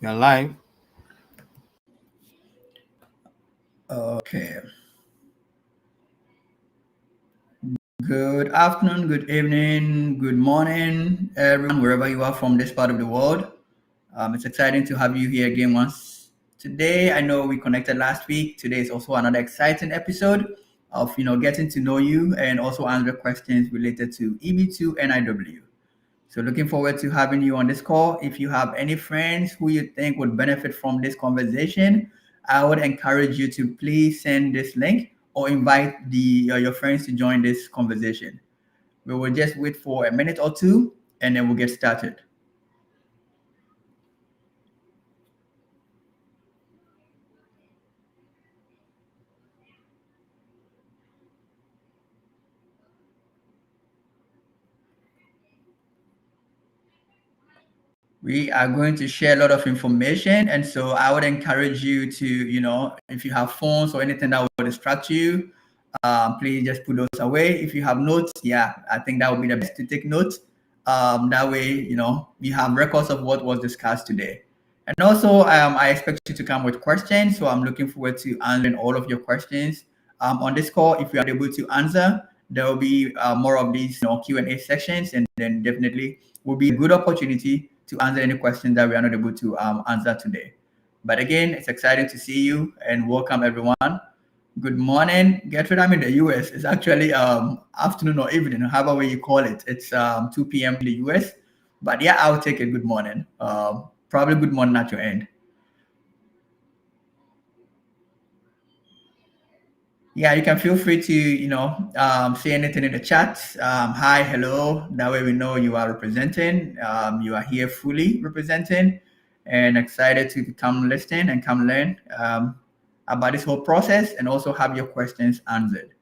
You're live. Okay. Good afternoon, good evening, good morning, everyone, wherever you are from this part of the world. It's exciting to have you here again once. Today, I know we connected last week. Today is also another exciting episode of getting to know you and also answer questions related to EB2 NIW. So looking forward to having you on this call. If you have any friends who you think would benefit from this conversation, I would encourage you to please send this link or invite your friends to join this conversation. We will just wait for a minute or two and then we'll get started. We are going to share a lot of information, and so I would encourage you to, if you have phones or anything that will distract you, please just put those away. If you have notes, yeah, I think that would be the best to take notes. That way, you have records of what was discussed today. And also, I expect you to come with questions, so I'm looking forward to answering all of your questions on this call. If you are able to answer, there will be more of these Q&A sections, and then definitely will be a good opportunity to answer any questions that we are not able to answer today. But again, it's exciting to see you and welcome everyone. Good morning. Gertrude, I'm in the US. It's actually afternoon or evening, however way you call it. It's 2 p.m. in the US. But yeah, I'll take it. Good morning. Probably good morning at your end. Yeah, you can feel free to, say anything in the chat. Hi, hello. That way we know you are representing. You are here fully representing and excited to come listen and come learn about this whole process and also have your questions answered.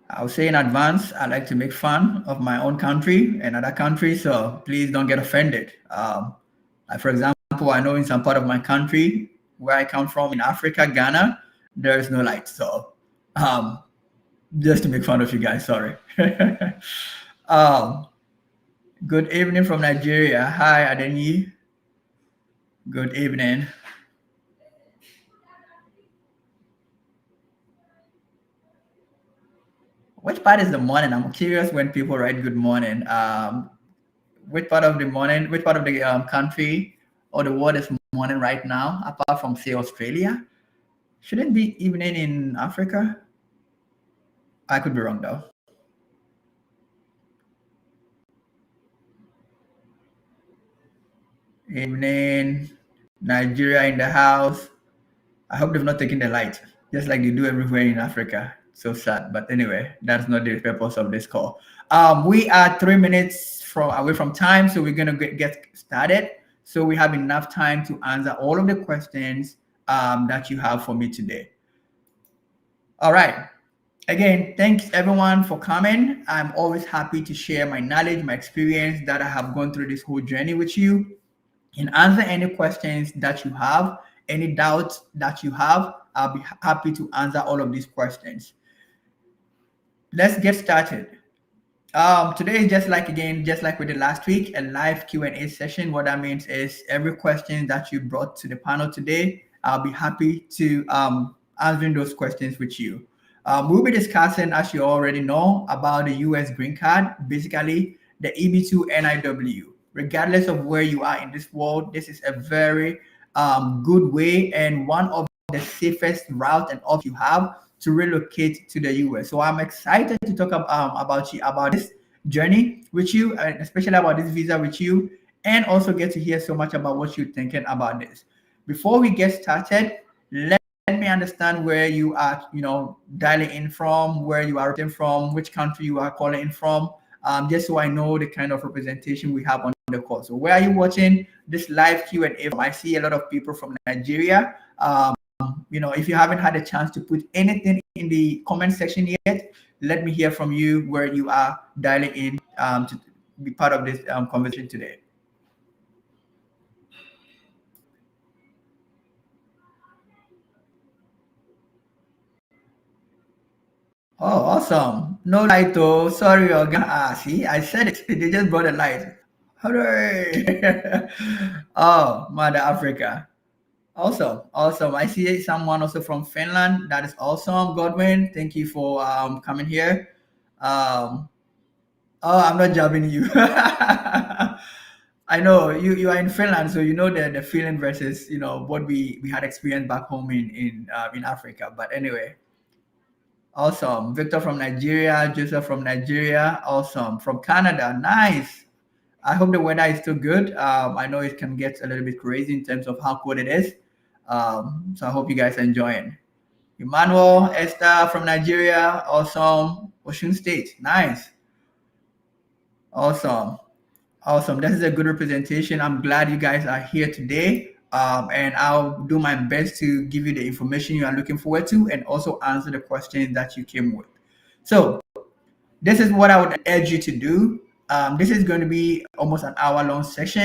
I'll say in advance, I like to make fun of my own country and other countries, so please don't get offended. Like for example, I know in some part of my country, where I come from in Africa, Ghana, there is no light. So um, just to make fun of you guys, sorry. um, Good evening from Nigeria. Hi, Adenyi. Good evening. Which part is the morning? I'm curious when people write good morning. Which part of the morning, which part of the country or the world is morning right now, apart from, say, Australia? Shouldn't be evening in Africa? I could be wrong, though. Evening, Nigeria in the house. I hope they've not taken the light, just like they do everywhere in Africa. So sad. But anyway, that's not the purpose of this call. We are 3 minutes from away from time, so we're gonna get started. So we have enough time to answer all of the questions that you have for me today. All right. Again, thanks everyone for coming. I'm always happy to share my knowledge, my experience that I have gone through this whole journey with you and answer any questions that you have, any doubts that you have. I'll be happy to answer all of these questions. Let's get started. Today is just like we did last week, a live Q&A session. What that means is every question that you brought to the panel today, I'll be happy to answering those questions with you. We'll be discussing, as you already know, about the U.S. green card, basically the EB2 NIW. Regardless of where you are in this world, this is a very good way and one of the safest route and option you have to relocate to the US. So I'm excited to talk about this journey with you, and especially about this visa with you, and also get to hear so much about what you're thinking about this. Before we get started, let me understand where you are, dialing in from, where you are from, which country you are calling in from, just so I know the kind of representation we have on the call. So where are you watching this live Q&A from? I see a lot of people from Nigeria. If you haven't had a chance to put anything in the comment section yet, let me hear from you where you are dialing in to be part of this conversation today. Oh, awesome. No light though. Sorry, Oga. See, I said it. They just brought a light. Hooray! Oh, Mother Africa. Awesome, awesome. I see someone also from Finland. That is awesome, Godwin. Thank you for coming here. Um, oh, I'm not jabbing you. I know you are in Finland, so you know the feeling versus what we had experienced back home in Africa. But anyway, awesome. Victor from Nigeria, Joseph from Nigeria, awesome. From Canada, nice. I hope the weather is still good. I know it can get a little bit crazy in terms of how cold it is. So I hope you guys are enjoying. Emmanuel, Esther from Nigeria, awesome. Ocean State, nice. Awesome. Awesome. This is a good representation. I'm glad you guys are here today. And I'll do my best to give you the information you are looking forward to and also answer the questions that you came with. So, this is what I would urge you to do. This is going to be almost an hour-long session,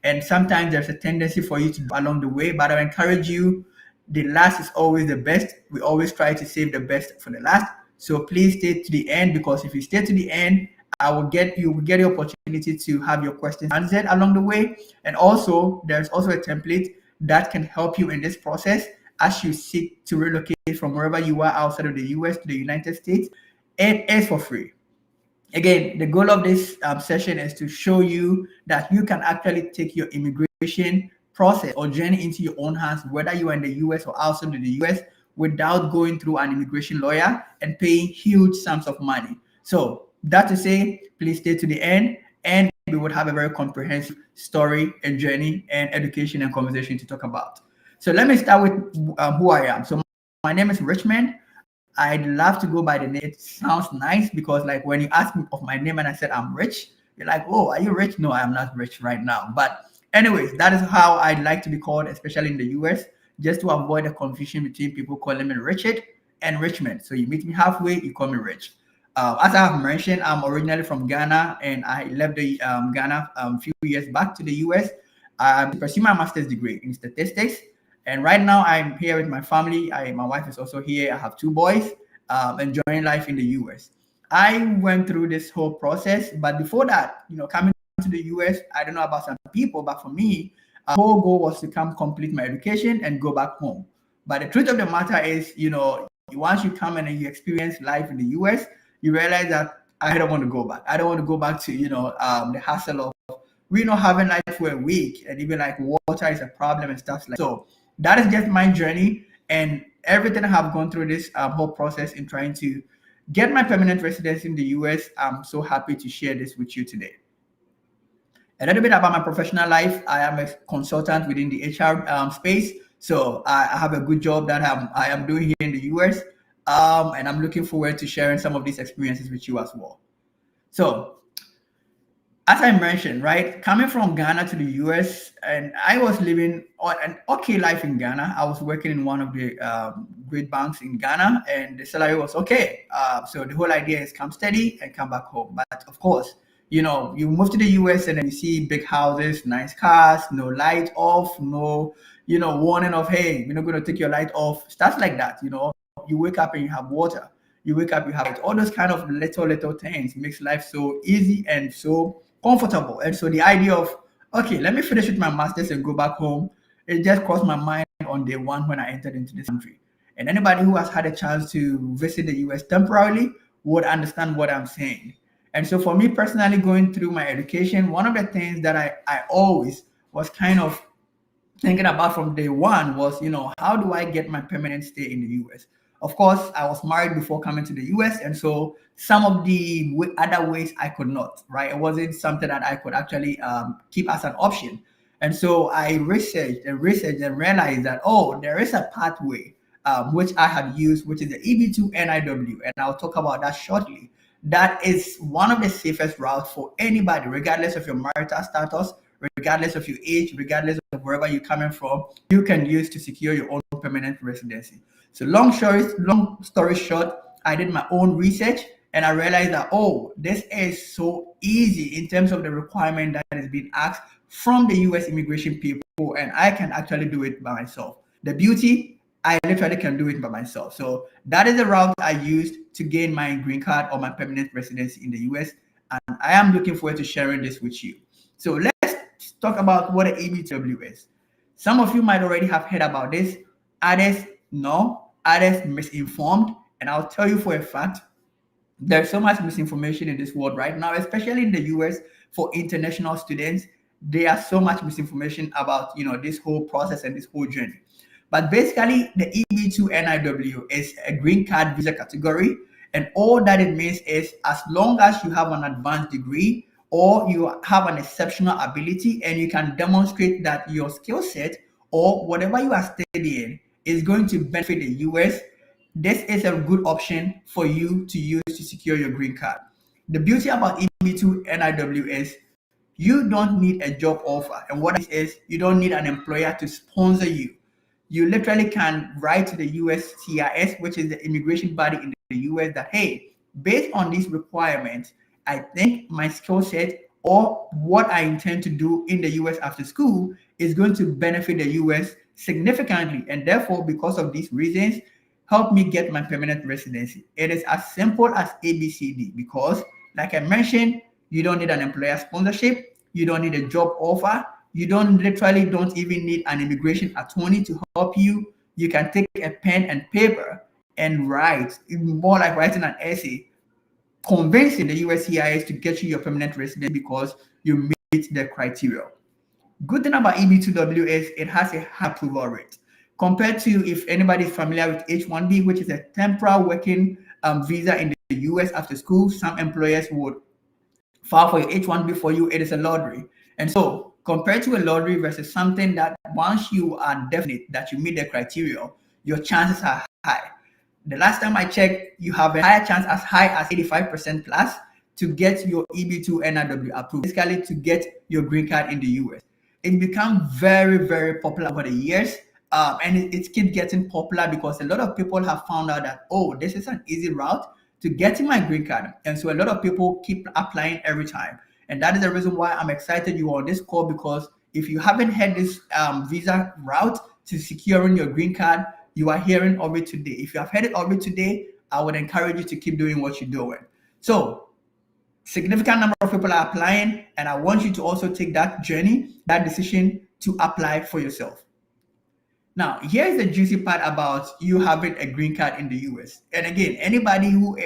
and sometimes there's a tendency for you to do along the way, but I encourage you, the last is always the best. We always try to save the best for the last. So please stay to the end, because if you stay to the end, you will get the opportunity to have your questions answered along the way. And also, there's also a template that can help you in this process as you seek to relocate from wherever you are outside of the US to the United States. It is for free. Again, the goal of this session is to show you that you can actually take your immigration process or journey into your own hands, whether you are in the US or outside of the US, without going through an immigration lawyer and paying huge sums of money. So that to say, please stay to the end, and we would have a very comprehensive story and journey and education and conversation to talk about. So let me start with who I am. So my name is Richmond. I'd love to go by the name. It sounds nice because, like, when you ask me of my name and I said I'm rich, you're like, "Oh, are you rich?" No, I'm not rich right now. But, anyways, that is how I'd like to be called, especially in the US, just to avoid the confusion between people calling me Richard and Richmond. So you meet me halfway, you call me Rich. As I have mentioned, I'm originally from Ghana, and I left the Ghana a few years back to the US to pursue my master's degree in statistics. And right now, I'm here with my family. My wife is also here. I have two boys, enjoying life in the US. I went through this whole process, but before that, coming to the US, I don't know about some people, but for me, the whole goal was to come complete my education and go back home. But the truth of the matter is, once you come in and you experience life in the US, you realize that I don't want to go back. I don't want to go back to, the hassle of having life for a week, and even like water is a problem and stuff like that. So that is just my journey and everything I have gone through this whole process in trying to get my permanent residence in the US. I'm so happy to share this with you today. A little bit about my professional life. I am a consultant within the HR space. So I have a good job that I am doing here in the US. And I'm looking forward to sharing some of these experiences with you as well. So, as I mentioned, right, coming from Ghana to the US, and I was living an okay life in Ghana. I was working in one of the great banks in Ghana, and the salary was okay. So the whole idea is come steady and come back home. But of course, you move to the US and then you see big houses, nice cars, no light off, no, warning of, hey, we're not going to take your light off, stuff like that. You wake up and you have water. You wake up, you have it. All those kind of little things makes life so easy and so comfortable. And so the idea of, okay, let me finish with my master's and go back home, it just crossed my mind on day one when I entered into this country. And anybody who has had a chance to visit the US temporarily would understand what I'm saying. And so for me personally, going through my education, one of the things that I always was kind of thinking about from day one was, how do I get my permanent stay in the US? Of course, I was married before coming to the US, and so some of the other ways I could not, right? It wasn't something that I could actually keep as an option. And so I researched and realized that, there is a pathway which I had used, which is the EB2 NIW, and I'll talk about that shortly. That is one of the safest routes for anybody, regardless of your marital status, regardless of your age, regardless of wherever you're coming from, you can use to secure your own permanent residency. So long story short, I did my own research and I realized that, this is so easy in terms of the requirement that is being asked from the US immigration people, and I can actually do it by myself. The beauty, I literally can do it by myself. So that is the route I used to gain my green card or my permanent residency in the US. And I am looking forward to sharing this with you. So let's talk about what an EB2W is. Some of you might already have heard about this. Others, no. Others misinformed. And I'll tell you for a fact, there's so much misinformation in this world right now, especially in the US for international students. There's so much misinformation about this whole process and this whole journey. But basically, the EB2 NIW is a green card visa category, and all that it means is as long as you have an advanced degree or you have an exceptional ability and you can demonstrate that your skill set or whatever you are studying is going to benefit the US, this is a good option for you to use to secure your green card. The beauty about EB2 NIW is you don't need a job offer. And what it is, you don't need an employer to sponsor you. You literally can write to the USCIS, which is the immigration body in the US, that, hey, based on these requirements, I think my skill set or what I intend to do in the US after school is going to benefit the US significantly. And therefore, because of these reasons, help me get my permanent residency. It is as simple as ABCD because, like I mentioned, you don't need an employer sponsorship. You don't need a job offer. You don't even need an immigration attorney to help you. You can take a pen and paper and write, more like writing an essay, convincing the USCIS to get you your permanent residency because you meet the criteria. Good thing about EB2W is it has a high approval rate compared to, if anybody is familiar with H1B, which is a temporary working visa in the US after school. Some employers would file for your H1B for you. It is a lottery. And so compared to a lottery versus something that once you are definite that you meet the criteria, your chances are high. The last time I checked, you have a higher chance, as high as 85% plus, to get your EB2 NIW approved, basically to get your green card in the US. It's become very, very popular over the years. And it keeps getting popular because a lot of people have found out that, oh, this is an easy route to getting my green card. And so a lot of people keep applying every time. And that is the reason why I'm excited you are on this call, because if you haven't had this visa route to securing your green card, you are hearing of it today. If you have heard it of it today, I would encourage you to keep doing what you're doing. So significant number of people are applying, and I want you to also take that journey, that decision to apply for yourself. Now, here's the juicy part about you having a green card in the US. And again, anybody who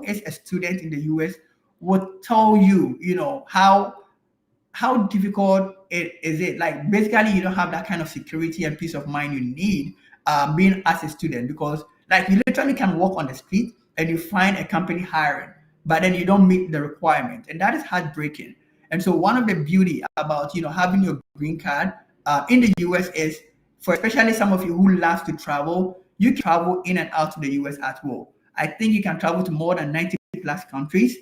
is a student in the US would tell you, how difficult is it. Like, basically, you don't have that kind of security and peace of mind you need being as a student, because like you literally can walk on the street and you find a company hiring, but then you don't meet the requirement, and that is heartbreaking. And so one of the beauty about having your green card in the US is, for especially some of you who love to travel, you can travel in and out to the US at will. I think you can travel to more than 90 plus countries,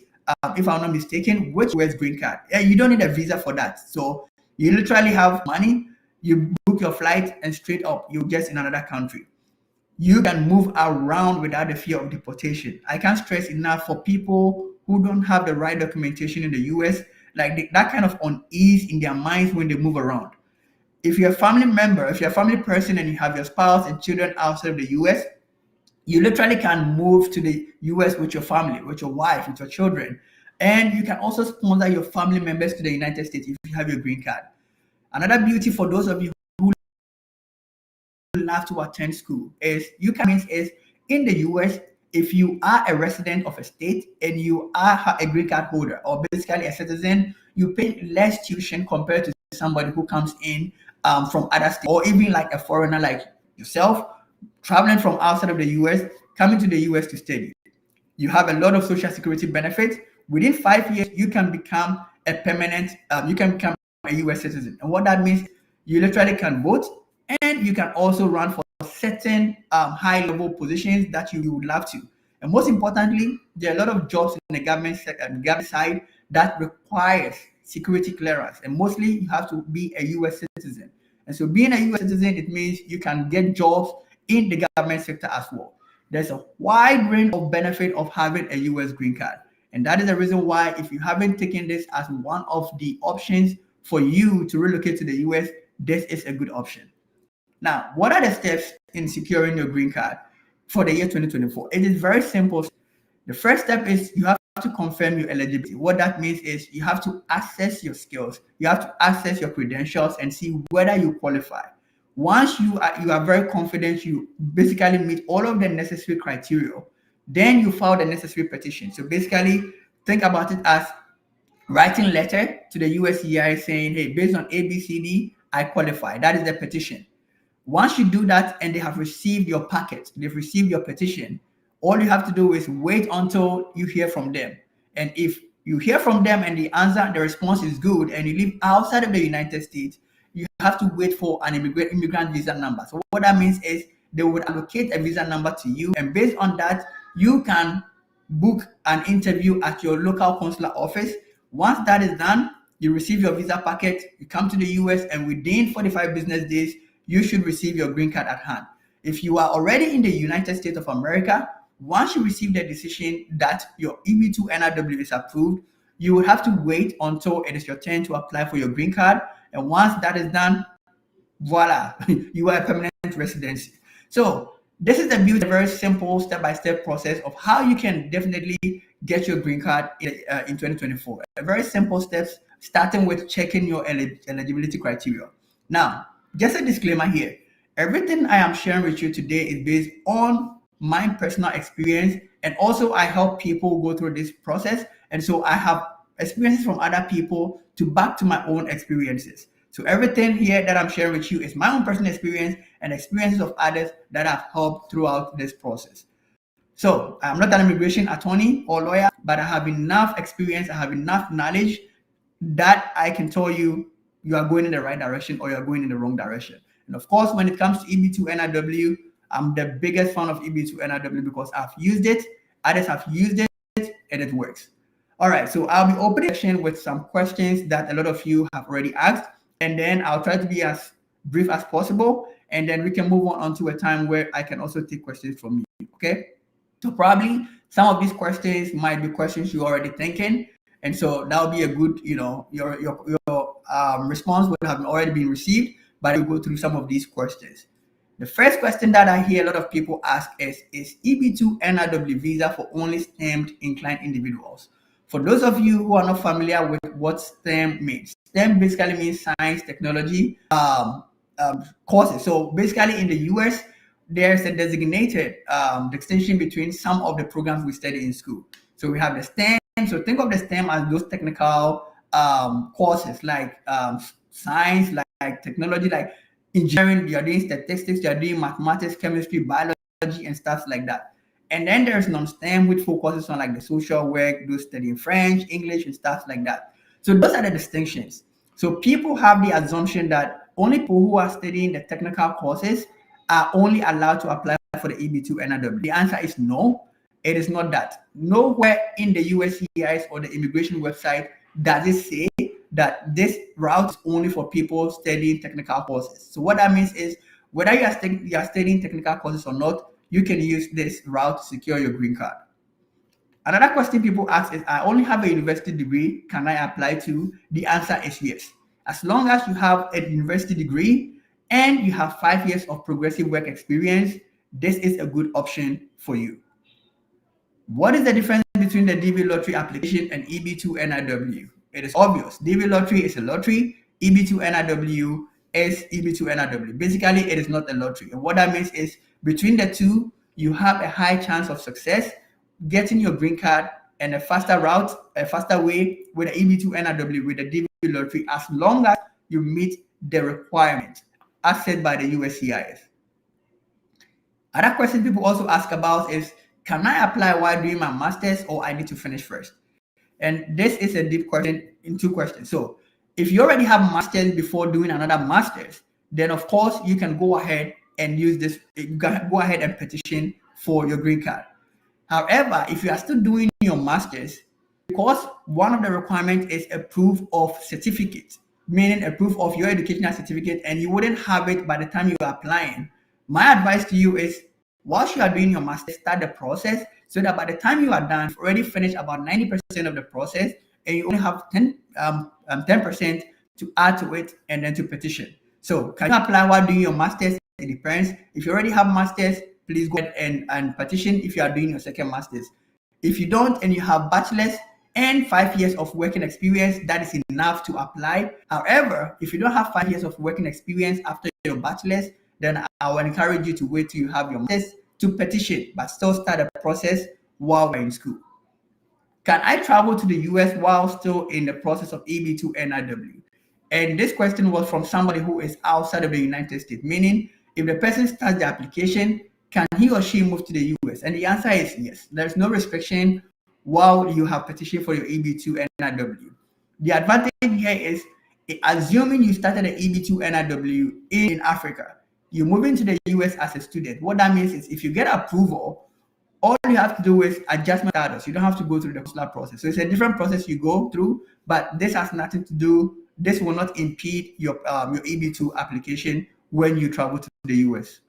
if I'm not mistaken, with US green card. You don't need a visa for that. So you literally have money, you book your flight, and straight up, you're just in another country. You can move around without the fear of deportation. I can't stress enough for people who don't have the right documentation in the US, like that kind of unease in their minds when they move around. If you're a family member, if you're a family person and you have your spouse and children outside of the US, you literally can move to the US with your family, with your wife, with your children. And you can also sponsor your family members to the United States if you have your green card. Another beauty for those of you who love to attend school is in the US, if you are a resident of a state and you are a green card holder or basically a citizen, you pay less tuition compared to somebody who comes in from other states, or even like a foreigner like yourself, traveling from outside of the US, coming to the US to study. You have a lot of social security benefits. Within 5 years, you can become a permanent, you can become a US citizen. And what that means, you literally can vote, and you can also run for certain high-level positions that you would love to. And most importantly, there are a lot of jobs in the government side that requires security clearance, and mostly you have to be a US citizen. And so being a US citizen, it means you can get jobs in the government sector as well. There's a wide range of benefit of having a US green card. And that is the reason why, if you haven't taken this as one of the options for you to relocate to the US, this is a good option. Now, what are the steps in securing your green card for the year 2024? It is very simple. The first step is you have to confirm your eligibility. What that means is you have to assess your skills, you have to assess your credentials and see whether you qualify. Once you are very confident you basically meet all of the necessary criteria, then you file the necessary petition. So basically, think about it as writing letter to the USCIS saying, hey, based on ABCD, I qualify. That is the petition. Once you do that and they have received your packet, they've received your petition, all you have to do is wait until you hear from them. And if you hear from them and the response is good, and you live outside of the United States, you have to wait for an immigrant visa number. So what that means is they would allocate a visa number to you, and based on that, you can book an interview at your local consular office. Once that is done, you receive your visa packet, you come to the US, and within 45 business days, you should receive your green card at hand. If you are already in the United States of America, once you receive the decision that your EB2 NRW is approved, you will have to wait until it is your turn to apply for your green card. And once that is done, voila, you are a permanent residency. So this is the beauty, a very simple step-by-step process of how you can definitely get your green card in 2024. A very simple steps, starting with checking your eligibility criteria. Now, just a disclaimer here. Everything I am sharing with you today is based on my personal experience, and also I help people go through this process. And so I have experiences from other people to back to my own experiences. So everything here that I'm sharing with you is my own personal experience and experiences of others that have helped throughout this process. So I'm not an immigration attorney or lawyer, but I have enough experience, I have enough knowledge that I can tell you you are going in the right direction or you're going in the wrong direction. And of course, when it comes to EB2 NRW, I'm the biggest fan of EB2 NRW because I've used it, others have used it, and it works. All right, so I'll be opening a session with some questions that a lot of you have already asked, and then I'll try to be as brief as possible, and then we can move on to a time where I can also take questions from you, okay? So probably some of these questions might be questions you're already thinking, and so that'll be a good, your response would have already been received, but we'll go through some of these questions. The first question that I hear a lot of people ask is EB2 NRW visa for only STEM inclined individuals? For those of you who are not familiar with what STEM means, STEM basically means science, technology courses. So basically in the US, there's a designated distinction between some of the programs we study in school. So we have the STEM. So think of the STEM as those technical courses like science, like technology, like engineering, you're doing statistics, you're doing mathematics, chemistry, biology, and stuff like that. And then there's non-STEM, which focuses on like the social work, those studying French, English, and stuff like that. So those are the distinctions. So people have the assumption that only people who are studying the technical courses are only allowed to apply for the EB2 NRW. The answer is no, it is not that. Nowhere in the USCIS or the immigration website does it say that this route is only for people studying technical courses. So what that means is whether you are studying technical courses or not, you can use this route to secure your green card. Another question people ask is, I only have a university degree, can I apply to? The answer is yes. As long as you have a university degree and you have 5 years of progressive work experience, this is a good option for you. What is the difference between the DV lottery application and EB2 NRW? It is obvious. DV lottery is a lottery. EB2 NRW is EB2 NRW. Basically, it is not a lottery. And what that means is between the two, you have a high chance of success getting your green card and a faster route, a faster way with the EB2 NRW, with the DV lottery, as long as you meet the requirements as set by the USCIS. Other question people also ask about is, can I apply while doing my master's or I need to finish first? And this is a deep question in two questions. So if you already have master's before doing another master's, then of course you can go ahead and use this, you can go ahead and petition for your green card. However, if you are still doing your master's, because one of the requirements is a proof of certificate, meaning a proof of your educational certificate, and you wouldn't have it by the time you are applying, my advice to you is, whilst you are doing your master's, start the process so that by the time you are done, you've already finished about 90% of the process, and you only have 10% to add to it and then to petition. So can you apply while doing your master's? It depends. If you already have masters, please go ahead and petition if you are doing your second masters. If you don't and you have bachelor's and 5 years of working experience, that is enough to apply. However, if you don't have 5 years of working experience after your bachelor's, then I will encourage you to wait till you have your master's to petition, but still start the process while we're in school. Can I travel to the US while still in the process of EB2 NIW? And this question was from somebody who is outside of the United States, meaning if the person starts the application, can he or she move to the US? And the answer is yes. There's no restriction while you have petitioned for your EB2 NIW. The advantage here is, assuming you started the EB2 NIW in Africa, you move into the US as a student. What that means is if you get approval, all you have to do is adjustment status. You don't have to go through the consular process. So it's a different process you go through, but this has nothing to do. This will not impede your EB2 application when you travel to the US.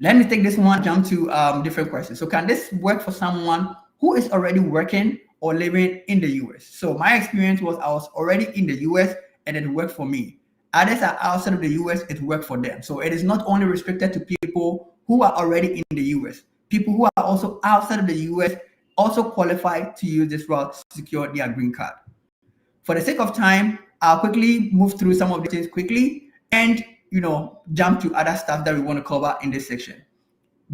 Let me take this one, jump to different questions. So can this work for someone who is already working or living in the US? So my experience was I was already in the US and it worked for me. Others are outside of the US, it worked for them. So it is not only restricted to people who are already in the US. People who are also outside of the US also qualify to use this route to secure their green card. For the sake of time, I'll quickly move through some of the things quickly and jump to other stuff that we want to cover in this section.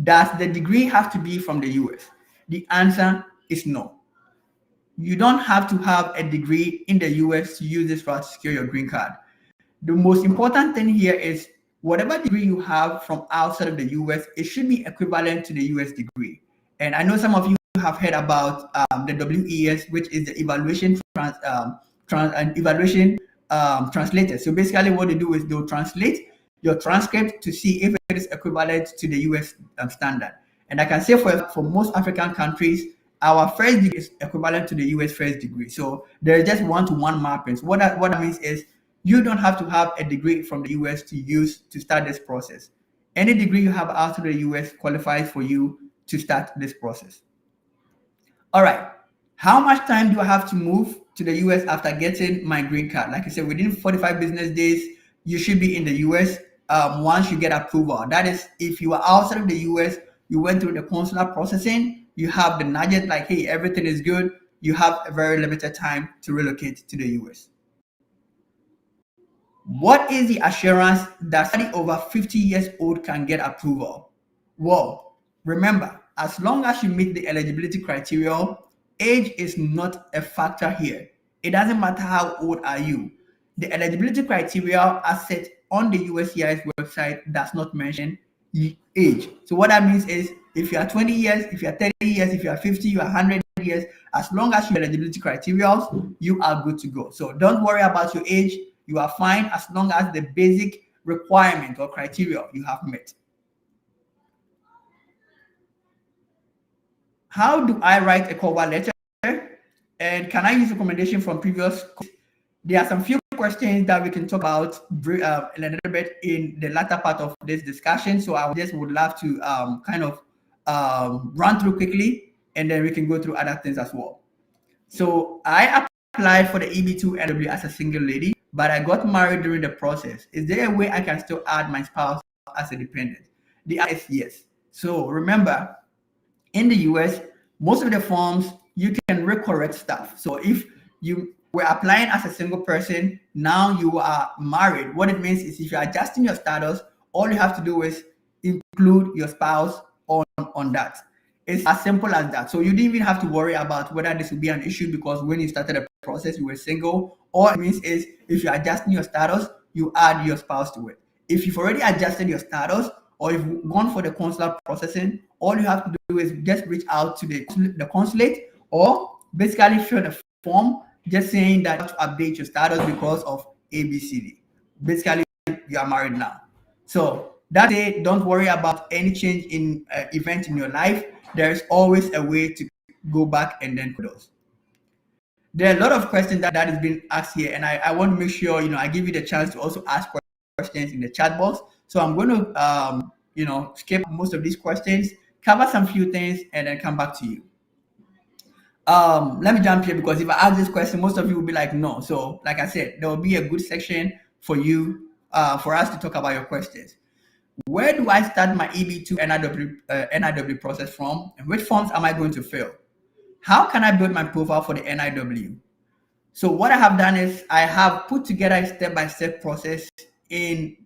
Does the degree have to be from the US? The answer is no. You don't have to have a degree in the US to use this route to secure your green card. The most important thing here is whatever degree you have from outside of the US, it should be equivalent to the US degree. And I know some of you have heard about the WES, which is the evaluation translator. So basically what they do is they'll translate your transcript to see if it is equivalent to the US standard. And I can say for most African countries, our first degree is equivalent to the US first degree. So there's just one-to-one mapping. So what that means is you don't have to have a degree from the US to use to start this process. Any degree you have outside the US qualifies for you to start this process. All right. How much time do I have to move to the US after getting my green card? Like I said, within 45 business days, you should be in the US once you get approval. That is, if you are outside of the US, you went through the consular processing, you have the nugget like, hey, everything is good. You have a very limited time to relocate to the US. What is the assurance that somebody over 50 years old can get approval? Well, remember, as long as you meet the eligibility criteria, age is not a factor here. It doesn't matter how old are you. The eligibility criteria as set on the USCIS website does not mention age. So what that means is if you are 20 years, if you are 30 years, if you are 50, you are 100 years, as long as your eligibility criteria, you are good to go. So don't worry about your age. You are fine as long as the basic requirement or criteria you have met. How do I write a cover letter? And can I use recommendation from previous? There are some few questions that we can talk about a little bit in the latter part of this discussion. So I just would love to run through quickly, and then we can go through other things as well. So I applied for the EB2 NW as a single lady, but I got married during the process. Is there a way I can still add my spouse as a dependent? The answer is yes. So remember, in the US, most of the forms, you can recorrect stuff. So if you were applying as a single person, now you are married. What it means is if you're adjusting your status, all you have to do is include your spouse on that. It's as simple as that. So you didn't even have to worry about whether this will be an issue because when you started the process, you were single. All it means is if you're adjusting your status, you add your spouse to it. If you've already adjusted your status or if you've gone for the consular processing, all you have to do is just reach out to the consulate or basically fill the form just saying that you have to update your status because of ABCD. Basically, you are married now. So that's it. Don't worry about any change in event in your life. There's always a way to go back and then put those. There are a lot of questions that has been asked here, and I want to make sure I give you the chance to also ask questions in the chat box. So I'm going to skip most of these questions, cover some few things, and then come back to you. Let me jump here because if I ask this question, most of you will be like, no. So like I said, there will be a good section for you, for us to talk about your questions. Where do I start my EB2 NIW process from? And which forms am I going to fill? How can I build my profile for the NIW? So what I have done is I have put together a step-by-step process in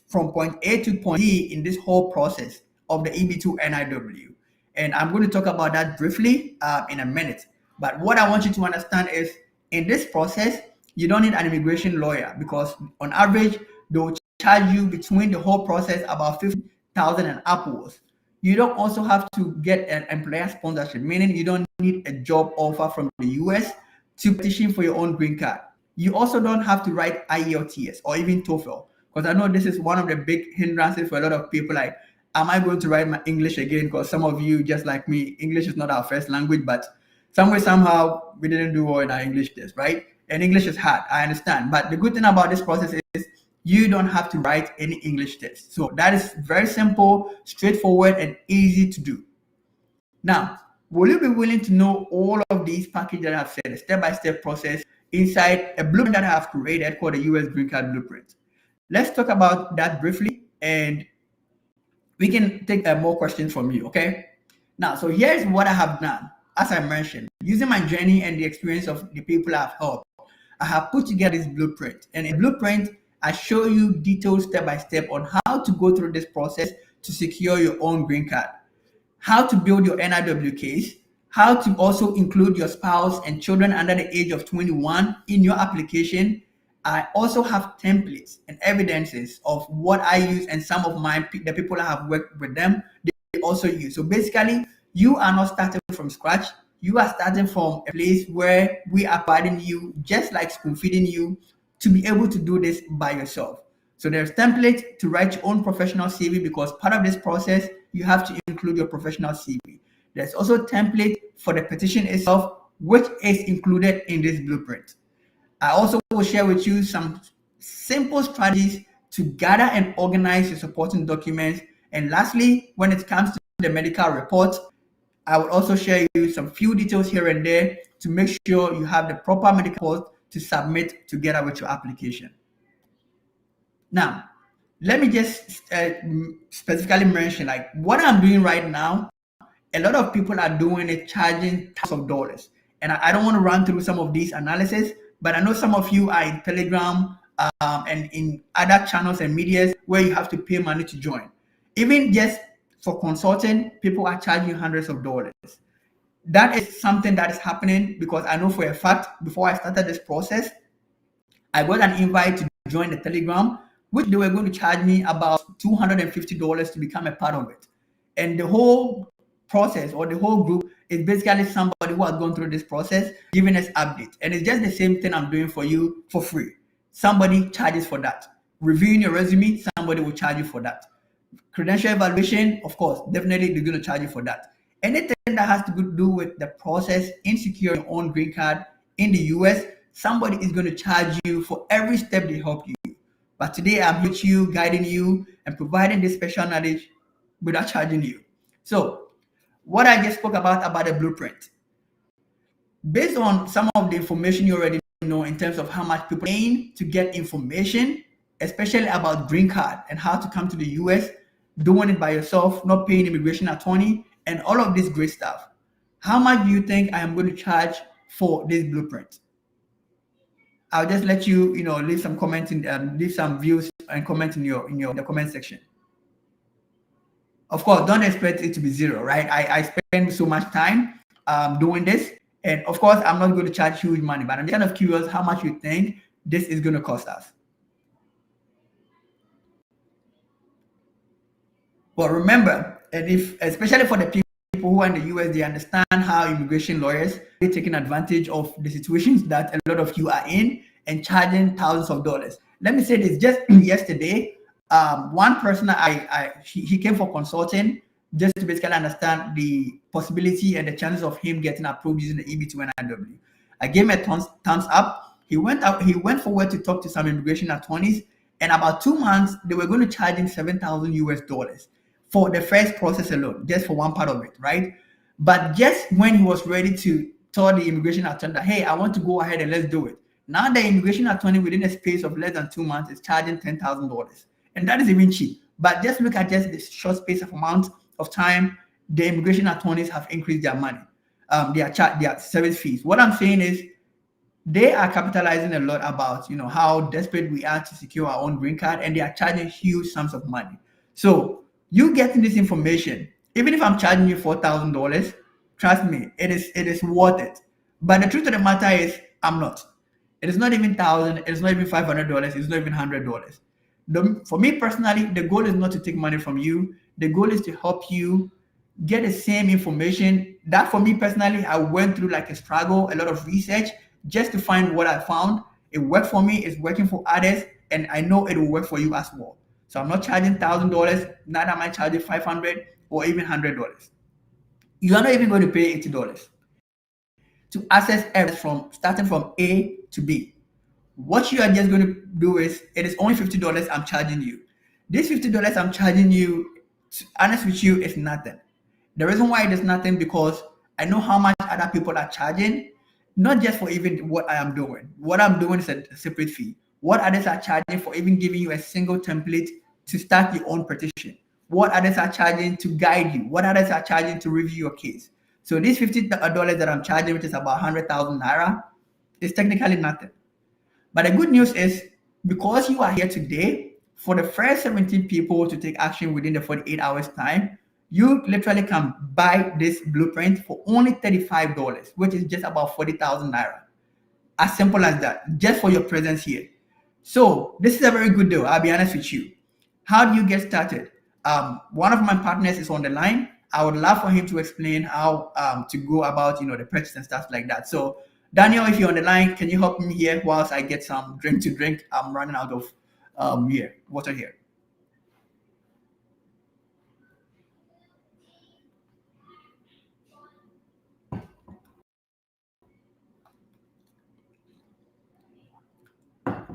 from point A to point D in this whole process of the EB2 NIW. And I'm going to talk about that briefly in a minute. But what I want you to understand is in this process, you don't need an immigration lawyer because on average, they'll charge you between the whole process about 50,000 and upwards. You don't also have to get an employer sponsorship, meaning you don't need a job offer from the US to petition for your own green card. You also don't have to write IELTS or even TOEFL, because I know this is one of the big hindrances for a lot of people. Like, am I going to write my English again? Because some of you, just like me, English is not our first language, but somehow we didn't do well in our English test, right? And English is hard, I understand. But the good thing about this process is you don't have to write any English test. So that is very simple, straightforward, and easy to do. Now, will you be willing to know all of these packages that I have said, a step-by-step process inside a blueprint that I have created called the US Green Card Blueprint? Let's talk about that briefly, and we can take more questions from you, okay? Now, so here's what I have done. As I mentioned, using my journey and the experience of the people I've helped, I have put together this blueprint. And in blueprint, I show you detailed step-by-step on how to go through this process to secure your own green card, how to build your NIW case, how to also include your spouse and children under the age of 21 in your application. I also have templates and evidences of what I use, and some of the people I have worked with them, they also use. So basically, you are not starting from scratch. You are starting from a place where we are providing you, just like spoon feeding you, to be able to do this by yourself. So there's template to write your own professional CV, because part of this process, you have to include your professional CV. There's also template for the petition itself, which is included in this blueprint. I also will share with you some simple strategies to gather and organize your supporting documents. And lastly, when it comes to the medical report, I will also share you some few details here and there to make sure you have the proper medical report to submit together with your application. Now, let me just specifically mention, like, what I'm doing right now. A lot of people are doing it, charging thousands of dollars. And I don't want to run through some of these analysis, but I know some of you are in Telegram and in other channels and medias where you have to pay money to join. Even just for consulting, people are charging hundreds of dollars. That is something that is happening because I know for a fact, before I started this process, I got an invite to join the Telegram, which they were going to charge me about $250 to become a part of it. And the whole process or the whole group is basically somebody who has gone through this process giving us updates. And it's just the same thing I'm doing for you for free. Somebody charges for that. Reviewing your resume, somebody will charge you for that. Credential evaluation, of course, definitely they're going to charge you for that. Anything that has to do with the process in securing your own green card in the US, somebody is going to charge you for every step they help you. But today I'm with you, guiding you, and providing this special knowledge without charging you. So what I just spoke about the blueprint, based on some of the information you already know in terms of how much people paying to get information, especially about green card and how to come to the US, doing it by yourself, not paying immigration attorney, and all of this great stuff. How much do you think I am going to charge for this blueprint? I'll just let you, leave some comments leave some views and comments in the comment section. Of course, don't expect it to be zero, right? I spend so much time doing this, and of course, I'm not going to charge huge money, but I'm kind of curious how much you think this is going to cost us. Well, remember, and especially for the people who are in the US, they understand how immigration lawyers are taking advantage of the situations that a lot of you are in and charging thousands of dollars. Let me say this: just yesterday, one person he came for consulting just to basically understand the possibility and the chances of him getting approved using the EB2 NIW. I gave him a thumbs up. He went forward to talk to some immigration attorneys, and about 2 months they were going to charge him $7,000 US for the first process alone, just for one part of it, right? But just when he was ready to tell the immigration attorney that, hey, I want to go ahead and let's do it, now the immigration attorney within a space of less than 2 months is charging $10,000. And that is even cheap. But just look at just this short space of amount of time, the immigration attorneys have increased their money, their service fees. What I'm saying is they are capitalizing a lot about how desperate we are to secure our own green card, and they are charging huge sums of money. So you getting this information, even if I'm charging you $4,000, trust me, it is worth it. But the truth of the matter is, I'm not. It is not even thousand. It is not even $500. It's not even $100. For me personally, the goal is not to take money from you. The goal is to help you get the same information. That for me personally, I went through like a struggle, a lot of research just to find what I found. It worked for me, it's working for others, and I know it will work for you as well. So I'm not charging $1,000, neither am I charging 500 or even $100. You are not even going to pay $80 to access everything from starting from A to B. What you are just going to do is, it is only $50 I'm charging you. This $50 I'm charging you, to be honest with you, is nothing. The reason why it is nothing, because I know how much other people are charging, not just for even what I am doing. What I'm doing is a separate fee. What others are charging for even giving you a single template to start your own petition. What others are charging to guide you. What others are charging to review your case. So this $50 that I'm charging, which is about 100,000 naira, is technically nothing. But the good news is, because you are here today, for the first 17 people to take action within the 48 hours time, you literally can buy this blueprint for only $35, which is just about 40,000 naira. As simple as that, just for your presence here. So this is a very good deal. I'll be honest with you. How do you get started? One of my partners is on the line. I would love for him to explain how to go about the purchase and stuff like that. So Daniel, if you're on the line, can you help me here whilst I get some drink to drink? I'm running out of water here.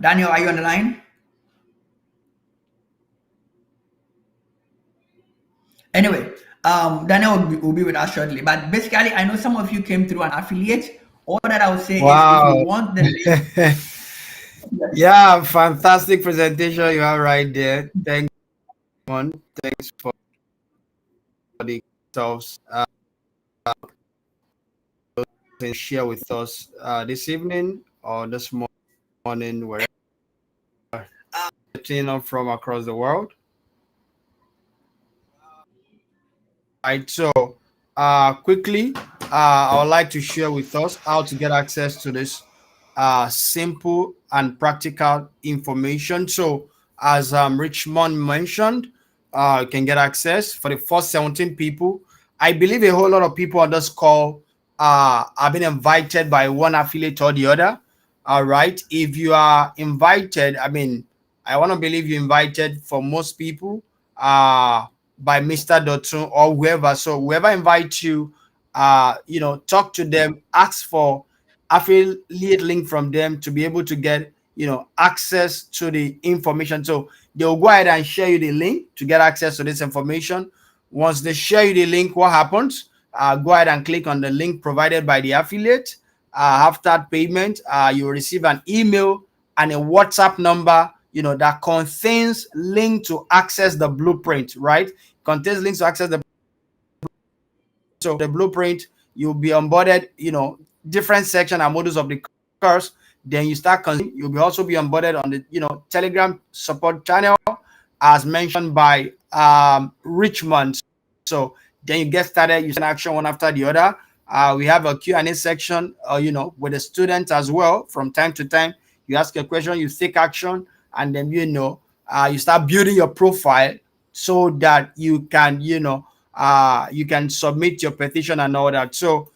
Daniel, are you on the line? Anyway, Daniel will be with us shortly. But basically, I know some of you came through an affiliate. All that I would say is, if you Wow. want the link, yes. Yeah, fantastic presentation you have right there. Thanks, one. Thanks for the stuffs and share with us this evening or this morning, wherever you're tuning up from across the world. Right. So, quickly, I would like to share with us how to get access to this simple and practical information. So, as Richmond mentioned, you can get access for the first 17 people. I believe a whole lot of people on this call have been invited by one affiliate or the other. All right. If you are invited, I mean, I want to believe you invited for most people. By Mr. Dotun or whoever. So whoever invites you, talk to them, ask for affiliate link from them to be able to get, access to the information. So they'll go ahead and share you the link to get access to this information. Once they share you the link, what happens? Go ahead and click on the link provided by the affiliate. After payment, you will receive an email and a WhatsApp number, that contains link to access the blueprint, right? Contains links to access the blueprint. You'll be onboarded, different section and modules of the course. Then you start consuming. You'll be also be onboarded on the Telegram support channel, as mentioned by Richmond. So then you get started. You send action one after the other. We have a Q&A section, with the students as well. From time to time, you ask a question, you take action, and then you start building your profile so that you can submit your petition and all that. So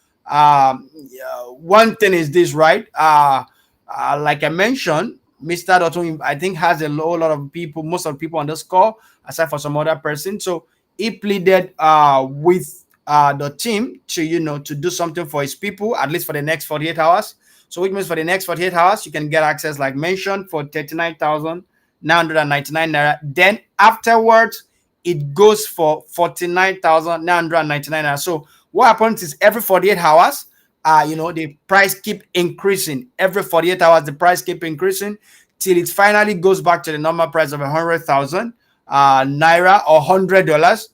one thing is this, right? Like I mentioned, Mr. Dotun, I think, has a lot of people, most of the people on this call, aside for some other person. So he pleaded with the team to to do something for his people, at least for the next 48 hours. So which means for the next 48 hours, you can get access, like mentioned, for 39,999 naira. Then afterwards, it goes for 49,999 naira. So what happens is, every 48 hours, the price keep increasing. Every 48 hours, the price keep increasing till it finally goes back to the normal price of 100,000. naira or $100.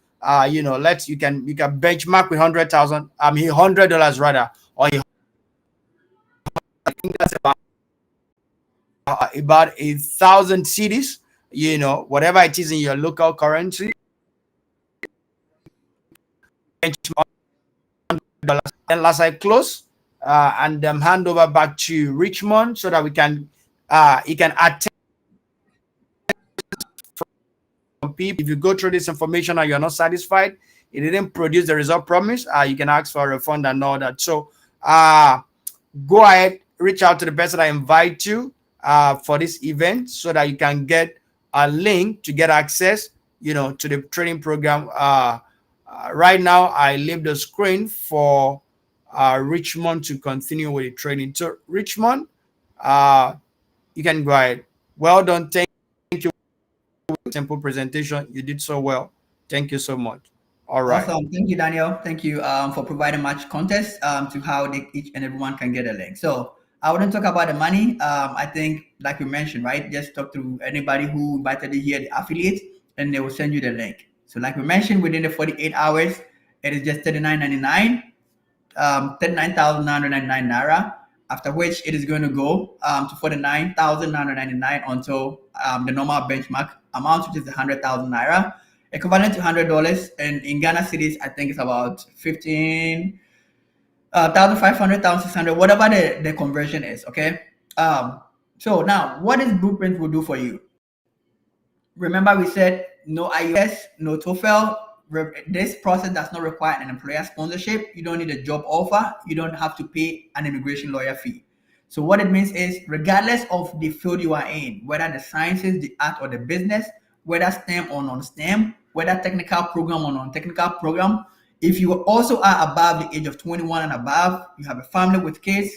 You can benchmark with 100,000. I mean $100 rather, or I think that's about 1,000 cities. Whatever it is in your local currency, benchmark $100. And as I close, and hand over back to Richmond so that he can attend from people. If you go through this information and you're not satisfied, it didn't produce the result promised, you can ask for a refund and all that. So go ahead, reach out to the person I invite you for this event so that you can get a link to get access, to the training program. Right now, I leave the screen for Richmond to continue with the training. So Richmond, uh, you can go ahead. Well done. Thank you. Simple presentation. You did so well. Thank you so much. All right. Awesome. Thank you, Daniel. Thank you for providing much context to how each and everyone can get a link. So I wouldn't talk about the money. I think, like we mentioned, right? Just talk to anybody who invited you here, the affiliate, and they will send you the link. So like we mentioned, within the 48 hours, it is just $39.99, 39,999 naira. After which it is going to go to 49,999 until the normal benchmark amount, which is 100,000 naira, equivalent to $100. And in Ghana cities, I think it's about 15,500, 1,600, whatever the conversion is. Okay. So now, what this blueprint will do for you? Remember, we said no IELTS, no TOEFL. This process does not require an employer sponsorship. You don't need a job offer. You don't have to pay an immigration lawyer fee. So what it means is, regardless of the field you are in, whether the sciences, the art, or the business, whether STEM or non-STEM, whether technical program or non-technical program, if you also are above the age of 21 and above, you have a family with kids,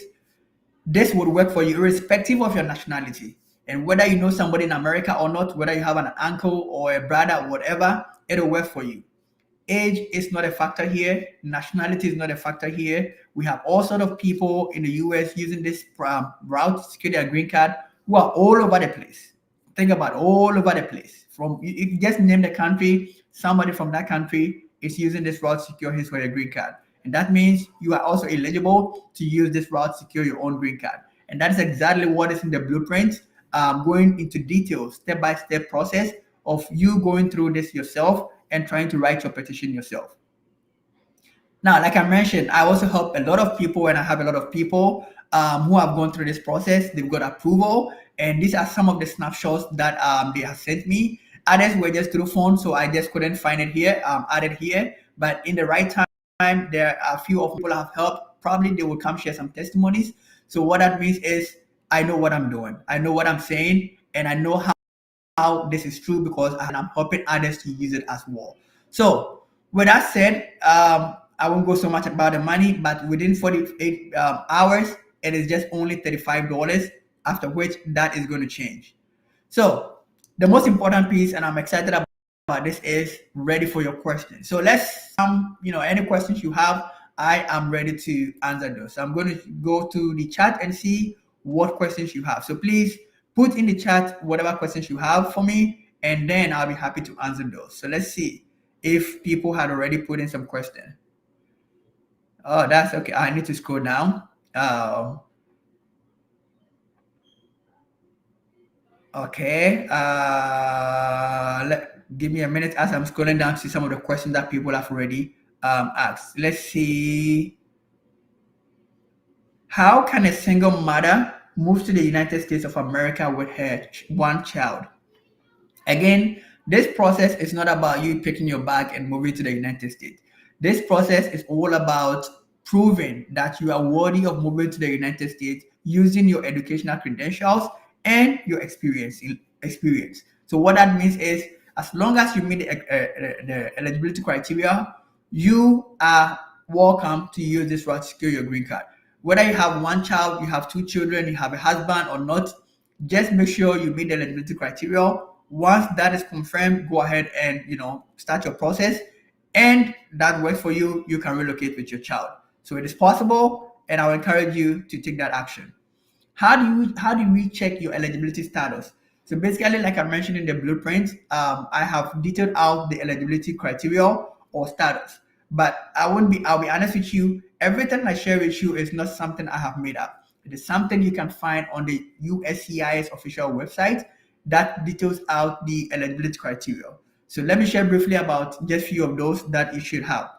this would work for you irrespective of your nationality. And whether you know somebody in America or not, whether you have an uncle or a brother or whatever, it'll work for you. Age is not a factor here. Nationality is not a factor here. We have all sort of people in the US using this route to secure their green card who are all over the place. Think about all over the place. From you just name the country, somebody from that country is using this route to secure his or her green card. And that means you are also eligible to use this route to secure your own green card. And that is exactly what is in the blueprint, going into details, step-by-step process of you going through this yourself and trying to write your petition yourself. Now, like I mentioned, I also help a lot of people, and I have a lot of people who have gone through this process. They've got approval, and these are some of the snapshots that they have sent me. Others were just through phone, so I just couldn't find it here, added here. But in the right time, there are a few of people I have helped. Probably they will come share some testimonies. So what that means is I know what I'm doing. I know what I'm saying, and I know how this is true because I'm helping others to use it as well. So with that said, I won't go so much about the money, but within 48 hours, it is just only $35, after which that is going to change. So the most important piece, and I'm excited about this, is ready for your questions. So let's, any questions you have, I am ready to answer those. So I'm going to go to the chat and see what questions you have. So please put in the chat whatever questions you have for me, and then I'll be happy to answer those. So let's see if people had already put in some questions. Oh, that's okay. I need to scroll down. Okay. Give me a minute as I'm scrolling down to see some of the questions that people have already asked. Let's see. How can a single mother move to the United States of America with her one child? Again, this process is not about you picking your bag and moving to the United States. This process is all about proving that you are worthy of moving to the United States using your educational credentials and your experience. So what that means is, as long as you meet the eligibility criteria, you are welcome to use this route to secure your green card. Whether you have one child, you have two children, you have a husband or not, just make sure you meet the eligibility criteria. Once that is confirmed, go ahead and start your process, and that works for you. You can relocate with your child. So it is possible, and I will encourage you to take that action. How do we check your eligibility status? So basically, like I mentioned in the blueprint, I have detailed out the eligibility criteria or status. But I'll be honest with you, everything I share with you is not something I have made up. It is something you can find on the USCIS official website that details out the eligibility criteria. So let me share briefly about just few of those that you should have.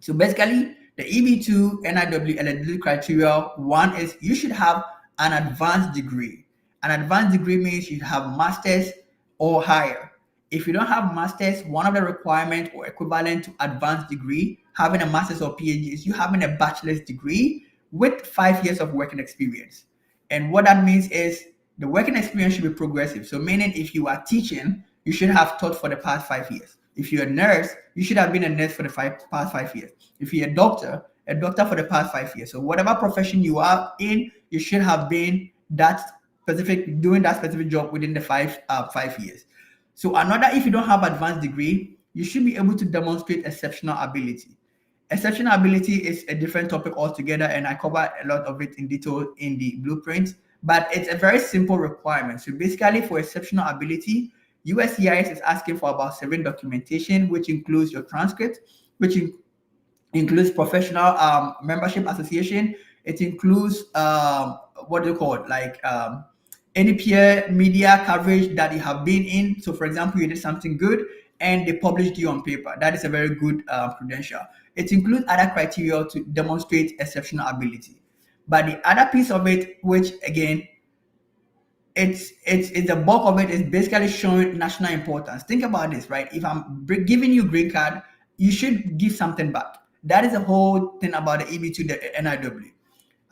So basically, the EB2 NIW eligibility criteria, one is you should have an advanced degree. An advanced degree means you have master's or higher. If you don't have master's, one of the requirements or equivalent to advanced degree, having a master's or PhD, is you having a bachelor's degree with 5 years of working experience. And what that means is the working experience should be progressive. So meaning if you are teaching, you should have taught for the past 5 years. If you're a nurse, you should have been a nurse for the past 5 years. If you're a doctor for the past 5 years. So whatever profession you are in, you should have been doing that specific job within the 5 years. So another, if you don't have advanced degree, you should be able to demonstrate exceptional ability. Exceptional ability is a different topic altogether, and I cover a lot of it in detail in the blueprint, but it's a very simple requirement. So basically, for exceptional ability, USCIS is asking for about 7 documentation, which includes your transcript, which includes professional membership association. It includes what do you call it, like any peer media coverage that you have been in. So, for example, you did something good and they published you on paper. That is a very good credential. It includes other criteria to demonstrate exceptional ability. But the other piece of it, which again, it's the bulk of it, is basically showing national importance. Think about this, right? If I'm giving you green card, you should give something back. That is the whole thing about the EB2, the NIW.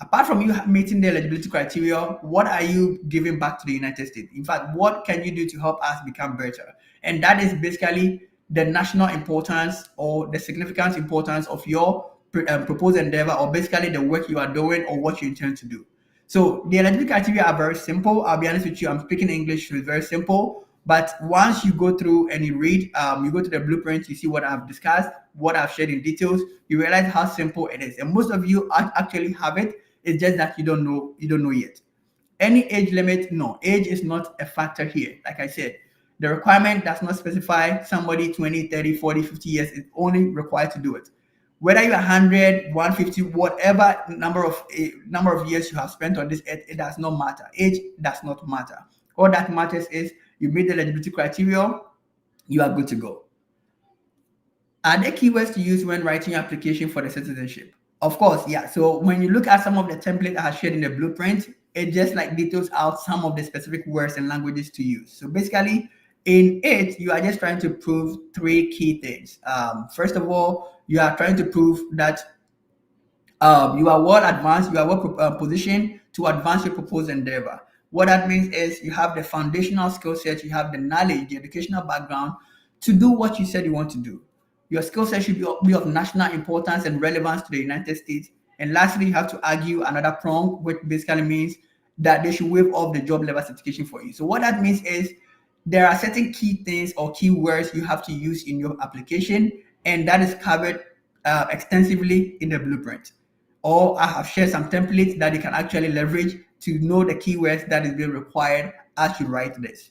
Apart from you meeting the eligibility criteria, what are you giving back to the United States? In fact, what can you do to help us become better? And that is basically the national importance or the significant importance of your proposed endeavor, or basically the work you are doing or what you intend to do. So the eligibility criteria are very simple. I'll be honest with you, I'm speaking English, so it's very simple. But once you go through and you read, you go to the blueprint, you see what I've discussed, what I've shared in details, you realize how simple it is. And most of you actually have it. It's just that you don't know yet. Any age limit? No, age is not a factor here. Like I said, the requirement does not specify somebody 20, 30, 40, 50 years is only required to do it. Whether you're 100, 150, whatever number of years you have spent on this, it does not matter. Age does not matter. All that matters is you meet the eligibility criteria, you are good to go. Are there keywords to use when writing your application for the citizenship? Of course, yeah. So when you look at some of the templates I have shared in the blueprint, it just like details out some of the specific words and languages to use. So basically, in it, you are just trying to prove 3 key things. First of all, you are trying to prove that you are well advanced, you are well positioned to advance your proposed endeavor. What that means is you have the foundational skill set, you have the knowledge, the educational background to do what you said you want to do. Your skill set should be of national importance and relevance to the United States. And lastly, you have to argue another prong, which basically means that they should waive off the job level certification for you. So what that means is there are certain key things or keywords you have to use in your application, and that is covered extensively in the blueprint. Or I have shared some templates that you can actually leverage to know the keywords that is being required as you write this.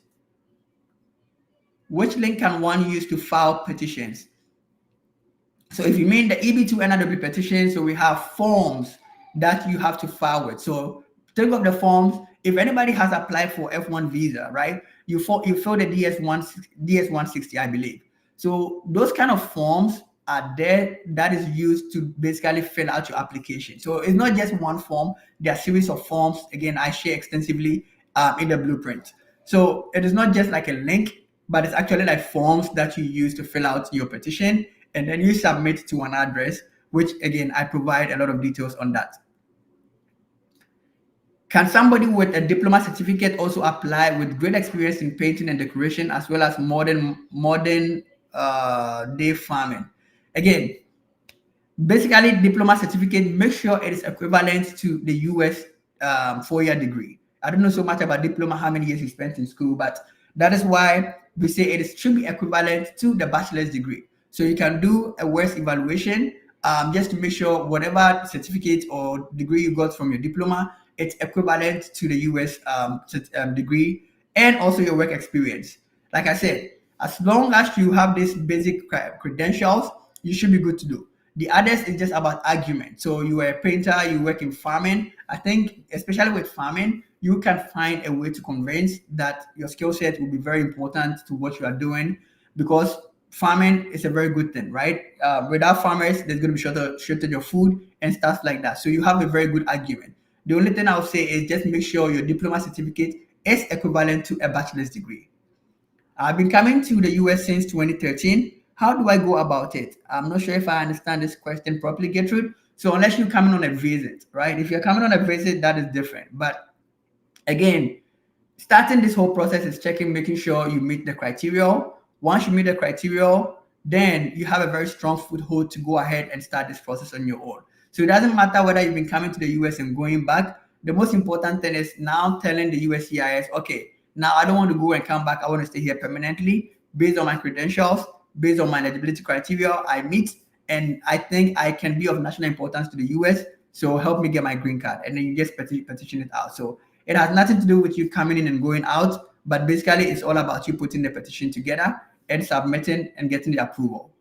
Which link can one use to file petitions? So if you mean the EB2 NIW petition, so we have forms that you have to file with. So think of the forms. If anybody has applied for F1 visa, right? You fill the DS160, I believe. So those kind of forms are there that is used to basically fill out your application. So it's not just one form. There are a series of forms. Again, I share extensively in the blueprint. So it is not just like a link, but it's actually like forms that you use to fill out your petition, and then you submit to an address, which again, I provide a lot of details on that. Can somebody with a diploma certificate also apply with great experience in painting and decoration as well as modern day farming? Again, basically diploma certificate, make sure it is equivalent to the US 4-year degree. I don't know so much about diploma, how many years you spent in school, but that is why we say it should be equivalent to the bachelor's degree. So you can do a worst evaluation just to make sure whatever certificate or degree you got from your diploma, it's equivalent to the US degree. and also your work experience. Like I said, as long as you have these basic credentials, you should be good to do. The others is just about argument. So you are a painter, you work in farming. I think, especially with farming, you can find a way to convince that your skill set will be very important to what you are doing, because farming is a very good thing, right? Without farmers, there's going to be shortage of food and stuff like that. So you have a very good argument. The only thing I'll say is just make sure your diploma certificate is equivalent to a bachelor's degree. I've been coming to the US since 2013. How do I go about it? I'm not sure if I understand this question properly, Gertrude. So unless you're coming on a visit, right? If you're coming on a visit, that is different. But again, starting this whole process is checking, making sure you meet the criteria. Once you meet the criteria, then you have a very strong foothold to go ahead and start this process on your own. So it doesn't matter whether you've been coming to the US and going back. The most important thing is now telling the USCIS, okay, now I don't want to go and come back. I want to stay here permanently based on my credentials, based on my eligibility criteria I meet, and I think I can be of national importance to the US. So help me get my green card, and then you just petition it out. So it has nothing to do with you coming in and going out, but basically it's all about you putting the petition together and submitting and getting the approval.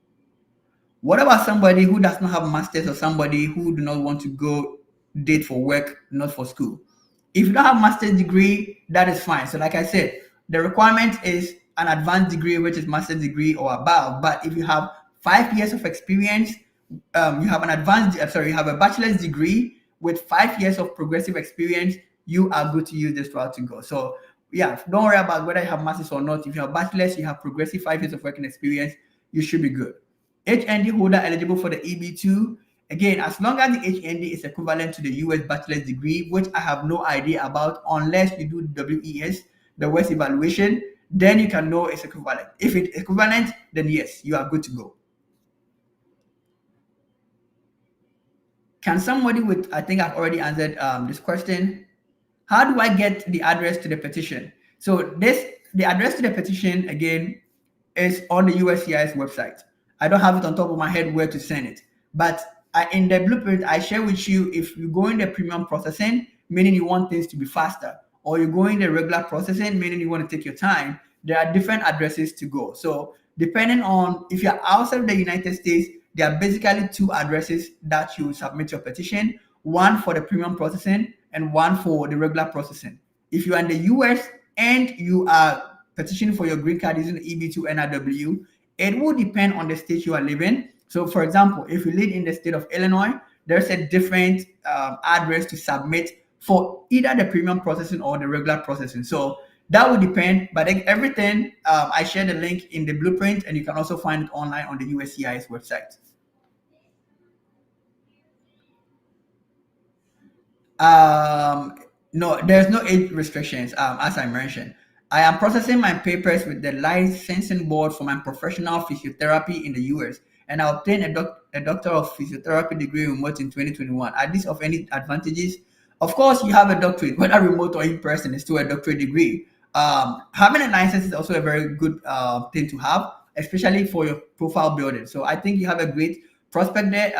What about somebody who does not have a master's, or somebody who do not want to go date for work, not for school? If you don't have a master's degree, that is fine. So like I said, the requirement is an advanced degree, which is master's degree or above. But if you have 5 years of experience, you have an you have a bachelor's degree with 5 years of progressive experience, you are good to use this route to go. So yeah, don't worry about whether you have master's or not. If you have bachelor's, you have progressive 5 years of working experience, you should be good. HND holder eligible for the EB2. Again, as long as the HND is equivalent to the US bachelor's degree, which I have no idea about unless you do the WES, the West evaluation, then you can know it's equivalent. If it's equivalent, then yes, you are good to go. Can somebody with, I think I've already answered this question. How do I get the address to the petition? So the address to the petition, again, is on the USCIS website. I don't have it on top of my head where to send it. But in the blueprint, I share with you, if you go in the premium processing, meaning you want things to be faster, or you go in the regular processing, meaning you want to take your time, there are different addresses to go. So depending on if you're outside of the United States, there are basically two addresses that you submit your petition, one for the premium processing and one for the regular processing. If you're in the US and you are petitioning for your green card using the EB2 NRW, it will depend on the state you are living. So for example, if you live in the state of Illinois, there's a different address to submit for either the premium processing or the regular processing. So that would depend, but everything, I share the link in the blueprint, and you can also find it online on the USCIS website. No, there's no age restrictions. As I mentioned, I am processing my papers with the licensing board for my professional physiotherapy in the US, and I obtained a doctor of physiotherapy degree remote in 2021. Are these of any advantages? Of course, you have a doctorate, whether remote or in person, is still a doctorate degree. Having a license is also a very good thing to have, especially for your profile building. So I think you have a great prospect there,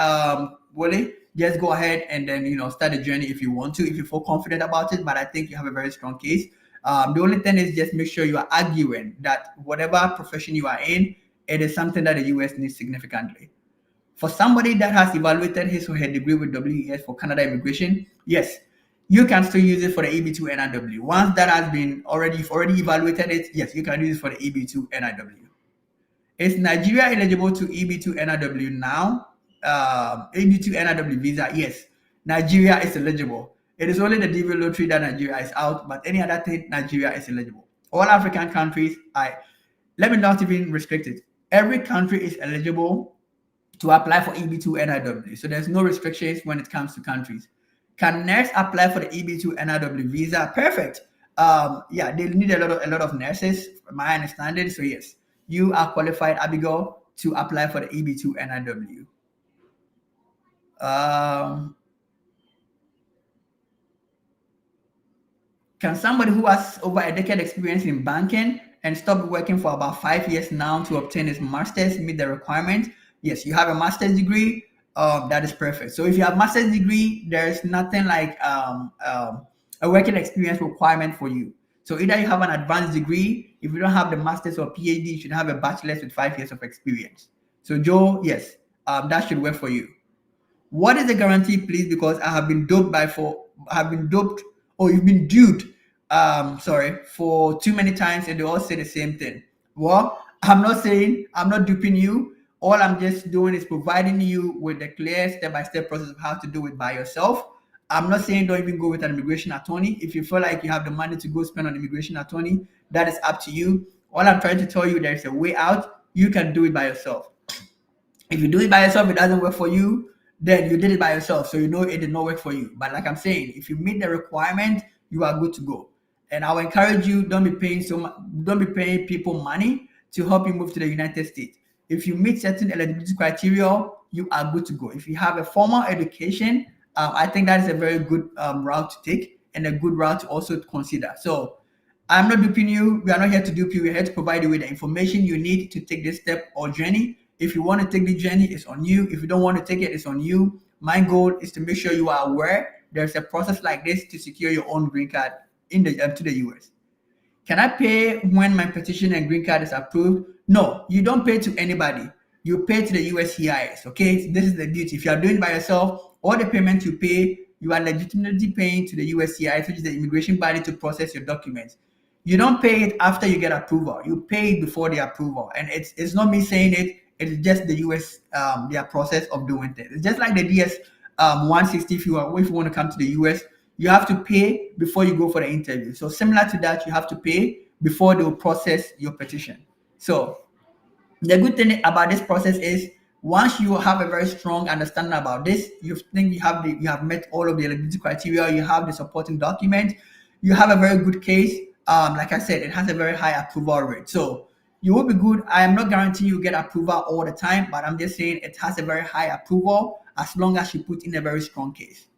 Wole. Just go ahead and then start the journey if you want to, if you feel confident about it. But I think you have a very strong case. The only thing is just make sure you are arguing that whatever profession you are in, it is something that the US needs significantly. For somebody that has evaluated his or her degree with WES for Canada immigration, yes, you can still use it for the EB2 NRW. Once that has been you've already evaluated it, yes, you can use it for the EB2 NRW. Is Nigeria eligible to EB2 NRW now? EB2 NRW visa, yes. Nigeria is eligible. It is only the DV lottery that Nigeria is out, but any other thing, Nigeria is eligible. All African countries, let me not even restrict it. Every country is eligible to apply for EB2 NRW. So there's no restrictions when it comes to countries. Can nurse apply for the EB2 NRW visa? Perfect. Yeah, they need a lot of nurses, from my understanding. So yes, you are qualified, Abigail, to apply for the EB2 NRW. Can somebody who has over a decade experience in banking and stopped working for about 5 years now to obtain his master's meet the requirement? Yes, you have a master's degree. That is perfect. So if you have master's degree, there's nothing like a working experience requirement for you. So either you have an advanced degree. If you don't have the master's or PhD, you should have a bachelor's with 5 years of experience. So Joe, yes, that should work for you. What is the guarantee, please? Because I have been duped by for I have been duped or you've been duped. Sorry, for too many times, and they all say the same thing. Well, I'm not saying I'm not duping you. All I'm just doing is providing you with the clear step-by-step process of how to do it by yourself. I'm not saying don't even go with an immigration attorney. If you feel like you have the money to go spend on immigration attorney, that is up to you. All I'm trying to tell you, there's a way out. You can do it by yourself. If you do it by yourself, it doesn't work for you, then you did it by yourself. So you know it did not work for you. But like I'm saying, if you meet the requirement, you are good to go. And I will encourage you, don't be paying don't be paying people money to help you move to the United States. If you meet certain eligibility criteria, you are good to go. If you have a formal education, I think that is a very good route to take and a good route to also consider. So I'm not duping you. We are not here to dupe you. We're here to provide you with the information you need to take this step or journey. If you want to take the journey, it's on you. If you don't want to take it, it's on you. My goal is to make sure you are aware there's a process like this to secure your own green card in the to the US. Can I pay when my petition and green card is approved? No, you don't pay to anybody. You pay to the USCIS. Okay, this is the duty. If you are doing it by yourself, all the payment you pay, you are legitimately paying to the USCIS, which is the immigration body to process your documents. You don't pay it after you get approval. You pay it before the approval, and it's not me saying it. It's just the US their process of doing things. It's just like the DS 160. If you want to come to the US, you have to pay before you go for the interview. So similar to that, you have to pay before they will process your petition. So the good thing about this process is once you have a very strong understanding about this, you think you have met all of the eligibility criteria, you have the supporting document, you have a very good case. Like I said, it has a very high approval rate. So you will be good. I am not guaranteeing you get approval all the time, but I'm just saying it has a very high approval as long as you put in a very strong case.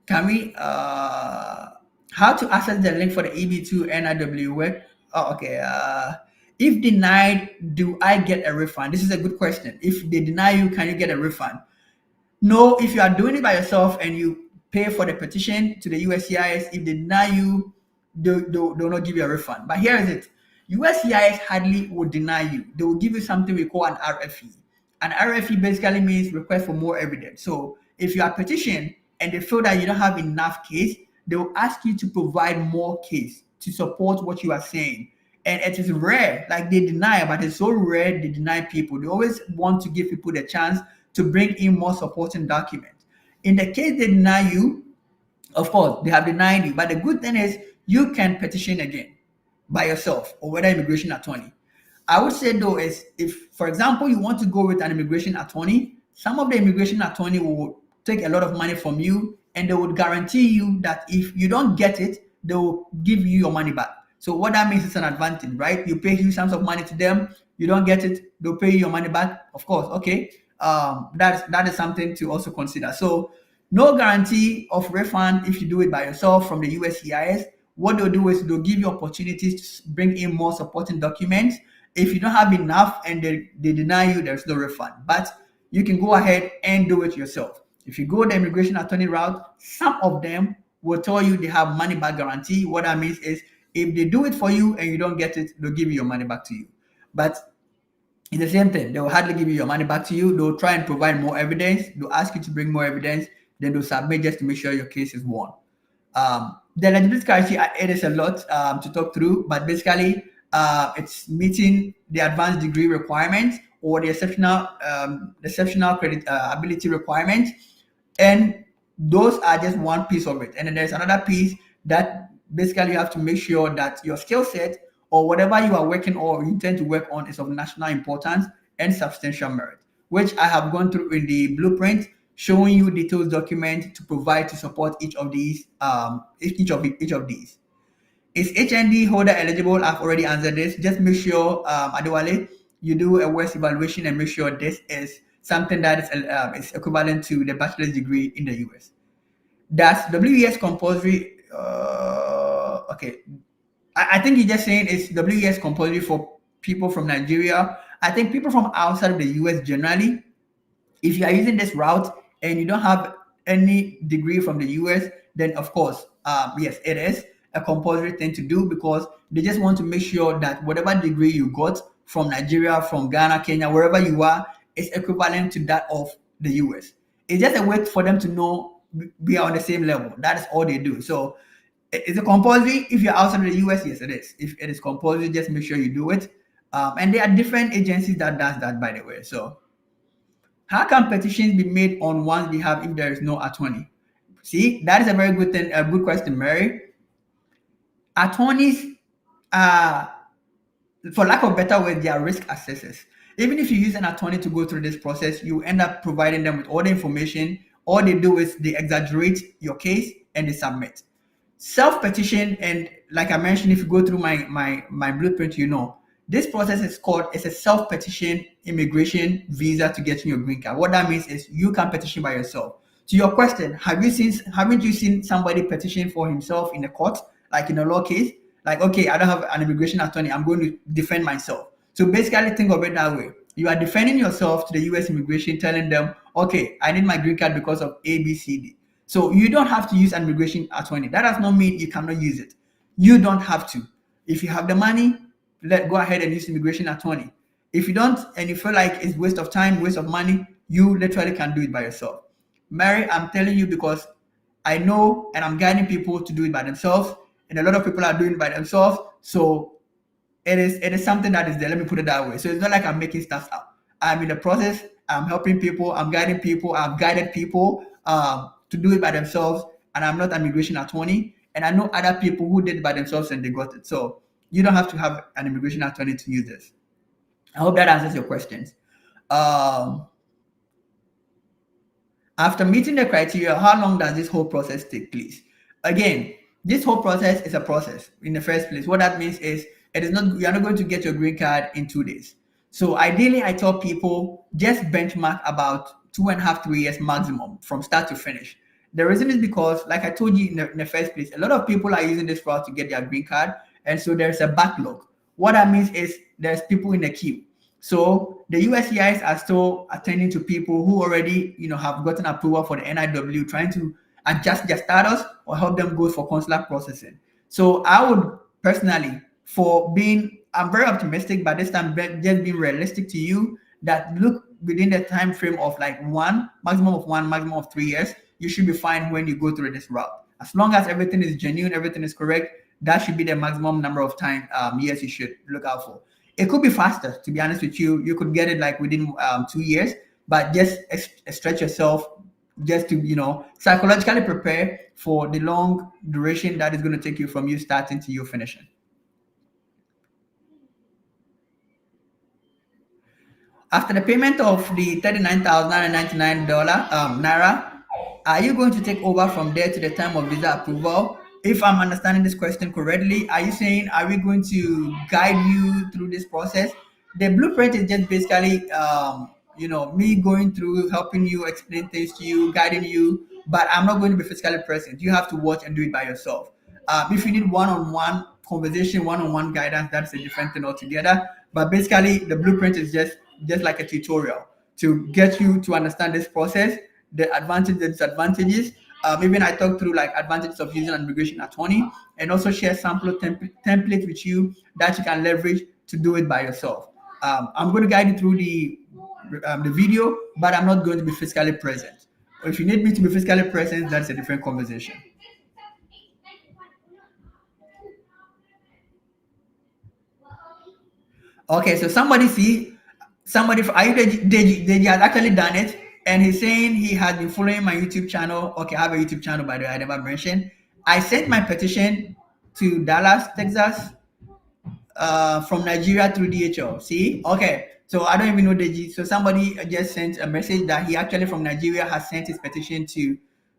Can we how to access the link for the EB2 NIW work? Oh, okay. If denied, do I get a refund? This is a good question. If they deny you, can you get a refund? No, if you are doing it by yourself and you pay for the petition to the USCIS, if they deny you, they'll not give you a refund. But here is it. USCIS hardly will deny you. They will give you something we call an RFE. An RFE basically means request for more evidence. So if you are petitioned and they feel that you don't have enough case, they will ask you to provide more case to support what you are saying. And it is rare, like they deny, but it's so rare they deny people. They always want to give people the chance to bring in more supporting documents. In the case they deny you, of course, they have denied you. But the good thing is you can petition again by yourself or whether immigration attorney. I would say though is if, for example, you want to go with an immigration attorney, some of the immigration attorney will take a lot of money from you and they would guarantee you that if you don't get it, they will give you your money back. So what that means is an advantage, right? You pay huge sums of money to them, you don't get it, they'll pay you your money back. Of course, okay. That is something to also consider. So no guarantee of refund if you do it by yourself from the USCIS. What they'll do is they'll give you opportunities to bring in more supporting documents. If you don't have enough and they deny you, there's no refund. But you can go ahead and do it yourself. If you go the immigration attorney route, some of them will tell you they have money back guarantee. What that means is if they do it for you and you don't get it, they'll give you your money back to you. But it's the same thing. They will hardly give you your money back to you. They'll try and provide more evidence. They'll ask you to bring more evidence. Then they'll submit just to make sure your case is won. The eligibility criteria, it is a lot to talk through, but basically it's meeting the advanced degree requirements or the exceptional credit ability requirements. And those are just one piece of it. And then there's another piece that basically you have to make sure that your skill set or whatever you are working or intend to work on is of national importance and substantial merit, which I have gone through in the blueprint, showing you detailed document to provide to support each of these. Is HND holder eligible? I've already answered this. Just make sure, Adewale, you do a WES evaluation and make sure this is something that is equivalent to the bachelor's degree in the US. Does WES compulsory? Okay, I think you're just saying it's WES compulsory for people from Nigeria. I think people from outside of the US generally, if you are using this route and you don't have any degree from the US, then of course Yes, it is a compulsory thing to do because they just want to make sure that whatever degree you got from Nigeria, from Ghana, Kenya, wherever you are, is equivalent to that of the US. It's just a way for them to know we are on the same level. That is all they do. So is it compulsory if you're outside of the US? Yes, it is. If it is compulsory, just make sure you do it. And there are different agencies that does that, by the way. So how can petitions be made on one's behalf if there is no attorney? See, that is a very good thing, a good question, Mary. Attorneys are, for lack of better word, they are risk assessors. Even if you use an attorney to go through this process, you end up providing them with all the information. All they do is they exaggerate your case and they submit. Self-petition, and like I mentioned, if you go through my blueprint, you know, this process is called, it's a self-petition immigration visa to get your green card. What that means is you can petition by yourself. To your question, haven't you seen somebody petition for himself in a court, like in a law case? Like, okay, I don't have an immigration attorney, I'm going to defend myself. So basically think of it that way. You are defending yourself to the US immigration, telling them, okay, I need my green card because of A, B, C, D. So you don't have to use an immigration attorney. That does not mean you cannot use it. You don't have to. If you have the money, go ahead and use immigration attorney. If you don't and you feel like it's waste of time, waste of money, you literally can do it by yourself. Mary, I'm telling you because I know and I'm guiding people to do it by themselves, and a lot of people are doing it by themselves. So it is something that is there. Let me put it that way. So it's not like I'm making stuff up. I'm in the process. I'm helping people. I'm guiding people. I've guided people to do it by themselves, and I'm not an immigration attorney. And I know other people who did it by themselves and they got it. So you don't have to have an immigration attorney to use this. I hope that answers your questions. Um, After meeting the criteria, how long does this whole process take place? Again, this whole process is a process in the first place. What that means is it is not, you are not going to get your green card in 2 days. So ideally, I tell people just benchmark about 2.5, 3 years maximum from start to finish. The reason is because, like I told you in the first place, a lot of people are using this route to get their green card, and so there's a backlog. What that means is there's people in the queue. So the USCIS are still attending to people who already, have gotten approval for the NIW, trying to adjust their status or help them go for consular processing. So I would personally, I'm very optimistic, but this time just being realistic to you, that look within the time frame of like maximum of 3 years, you should be fine when you go through this route. As long as everything is genuine, everything is correct, that should be the maximum number of years you should look out for. It could be faster, to be honest with you. You could get it like within 2 years, but just stretch yourself just to, psychologically prepare for the long duration that is going to take you from you starting to you finishing. After the payment of the $39,999 naira, are you going to take over from there to the time of visa approval? If I'm understanding this question correctly, are you saying, are we going to guide you through this process? The blueprint is just basically, me going through, helping you, explain things to you, guiding you, but I'm not going to be physically present. You have to watch and do it by yourself. If you need one-on-one conversation, one-on-one guidance, that's a different thing altogether. But basically, the blueprint is just like a tutorial to get you to understand this process, the advantages, the disadvantages. Even I talk through like advantages of using an immigration attorney, and also share sample template with you that you can leverage to do it by yourself. I'm going to guide you through the video, but I'm not going to be physically present. If you need me to be physically present, that's a different conversation. Okay, so somebody, are you Deji has actually done it, and he's saying he has been following my YouTube channel. Okay, I have a YouTube channel, by the way, I never mentioned. I sent my petition to Dallas, Texas, from Nigeria through DHL. See, okay, so I don't even know Deji. So somebody just sent a message that he actually from Nigeria has sent his petition to.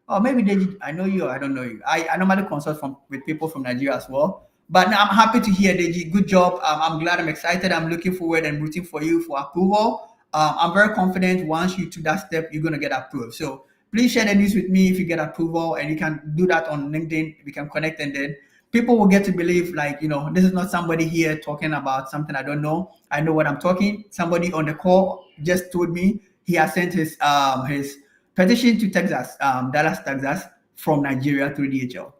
Oh, maybe Deji, I know you or I don't know you. I normally consult with people from Nigeria as well. But now I'm happy to hear, Deji. Good job. I'm glad. I'm excited. I'm looking forward and rooting for you for approval. I'm very confident once you took that step, you're going to get approved. So please share the news with me if you get approval, and you can do that on LinkedIn. We can connect, and then people will get to believe, like, this is not somebody here talking about something I don't know. I know what I'm talking. Somebody on the call just told me he has sent his petition to Texas, Dallas, Texas, from Nigeria through DHL.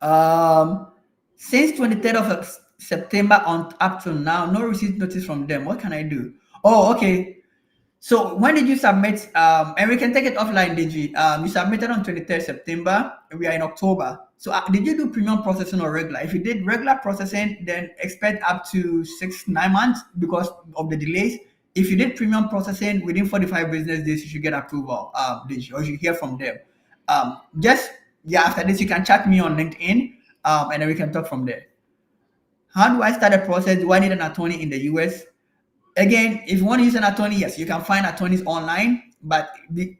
Um, since 23rd of September on up to now, no receipt notice from them. What can I do? Oh, okay. So when did you submit? And we can take it offline, Digi. You submitted on 23rd September. And we are in October. So did you do premium processing or regular? If you did regular processing, then expect up to 6-9 months because of the delays. If you did premium processing within 45 business days, you should get approval, Digi, or you should hear from them. Just yeah, after this, you can chat me on LinkedIn, and then we can talk from there. How do I start a process? Do I need an attorney in the US? Again, if you want to use an attorney, yes, you can find attorneys online, but they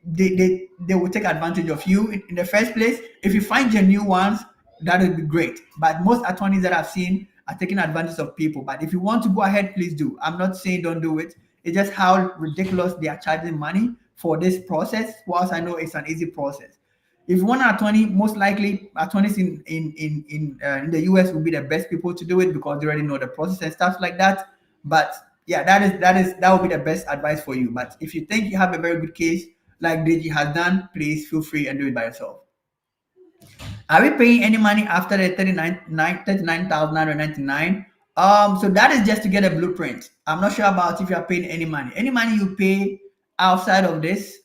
will take advantage of you in the first place. If you find your new ones, that would be great. But most attorneys that I've seen are taking advantage of people. But if you want to go ahead, please do. I'm not saying don't do it. It's just how ridiculous they are charging money for this process. Whilst I know it's an easy process. If you want an attorney, most likely attorneys in the US will be the best people to do it because they already know the process and stuff like that. But yeah, that would be the best advice for you. But if you think you have a very good case like Deji has done, please feel free and do it by yourself. Are we paying any money after the 39,999? So that is just to get a blueprint. I'm not sure about if you are paying any money. Any money you pay outside of this,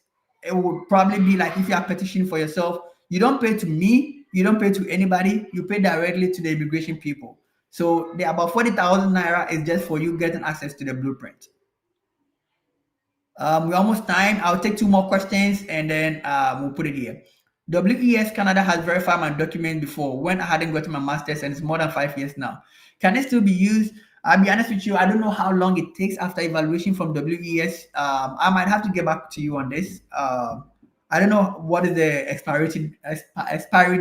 it would probably be like if you are petitioning for yourself. You don't pay to me, you don't pay to anybody, you pay directly to the immigration people. So the about 40,000 naira is just for you getting access to the blueprint. We're almost time. I'll take two more questions and then we'll put it here. WES Canada has verified my document before when I hadn't gotten my master's, and it's more than 5 years now. Can it still be used? I'll be honest with you, I don't know how long it takes after evaluation from WES. I might have to get back to you on this. I don't know what is the expiry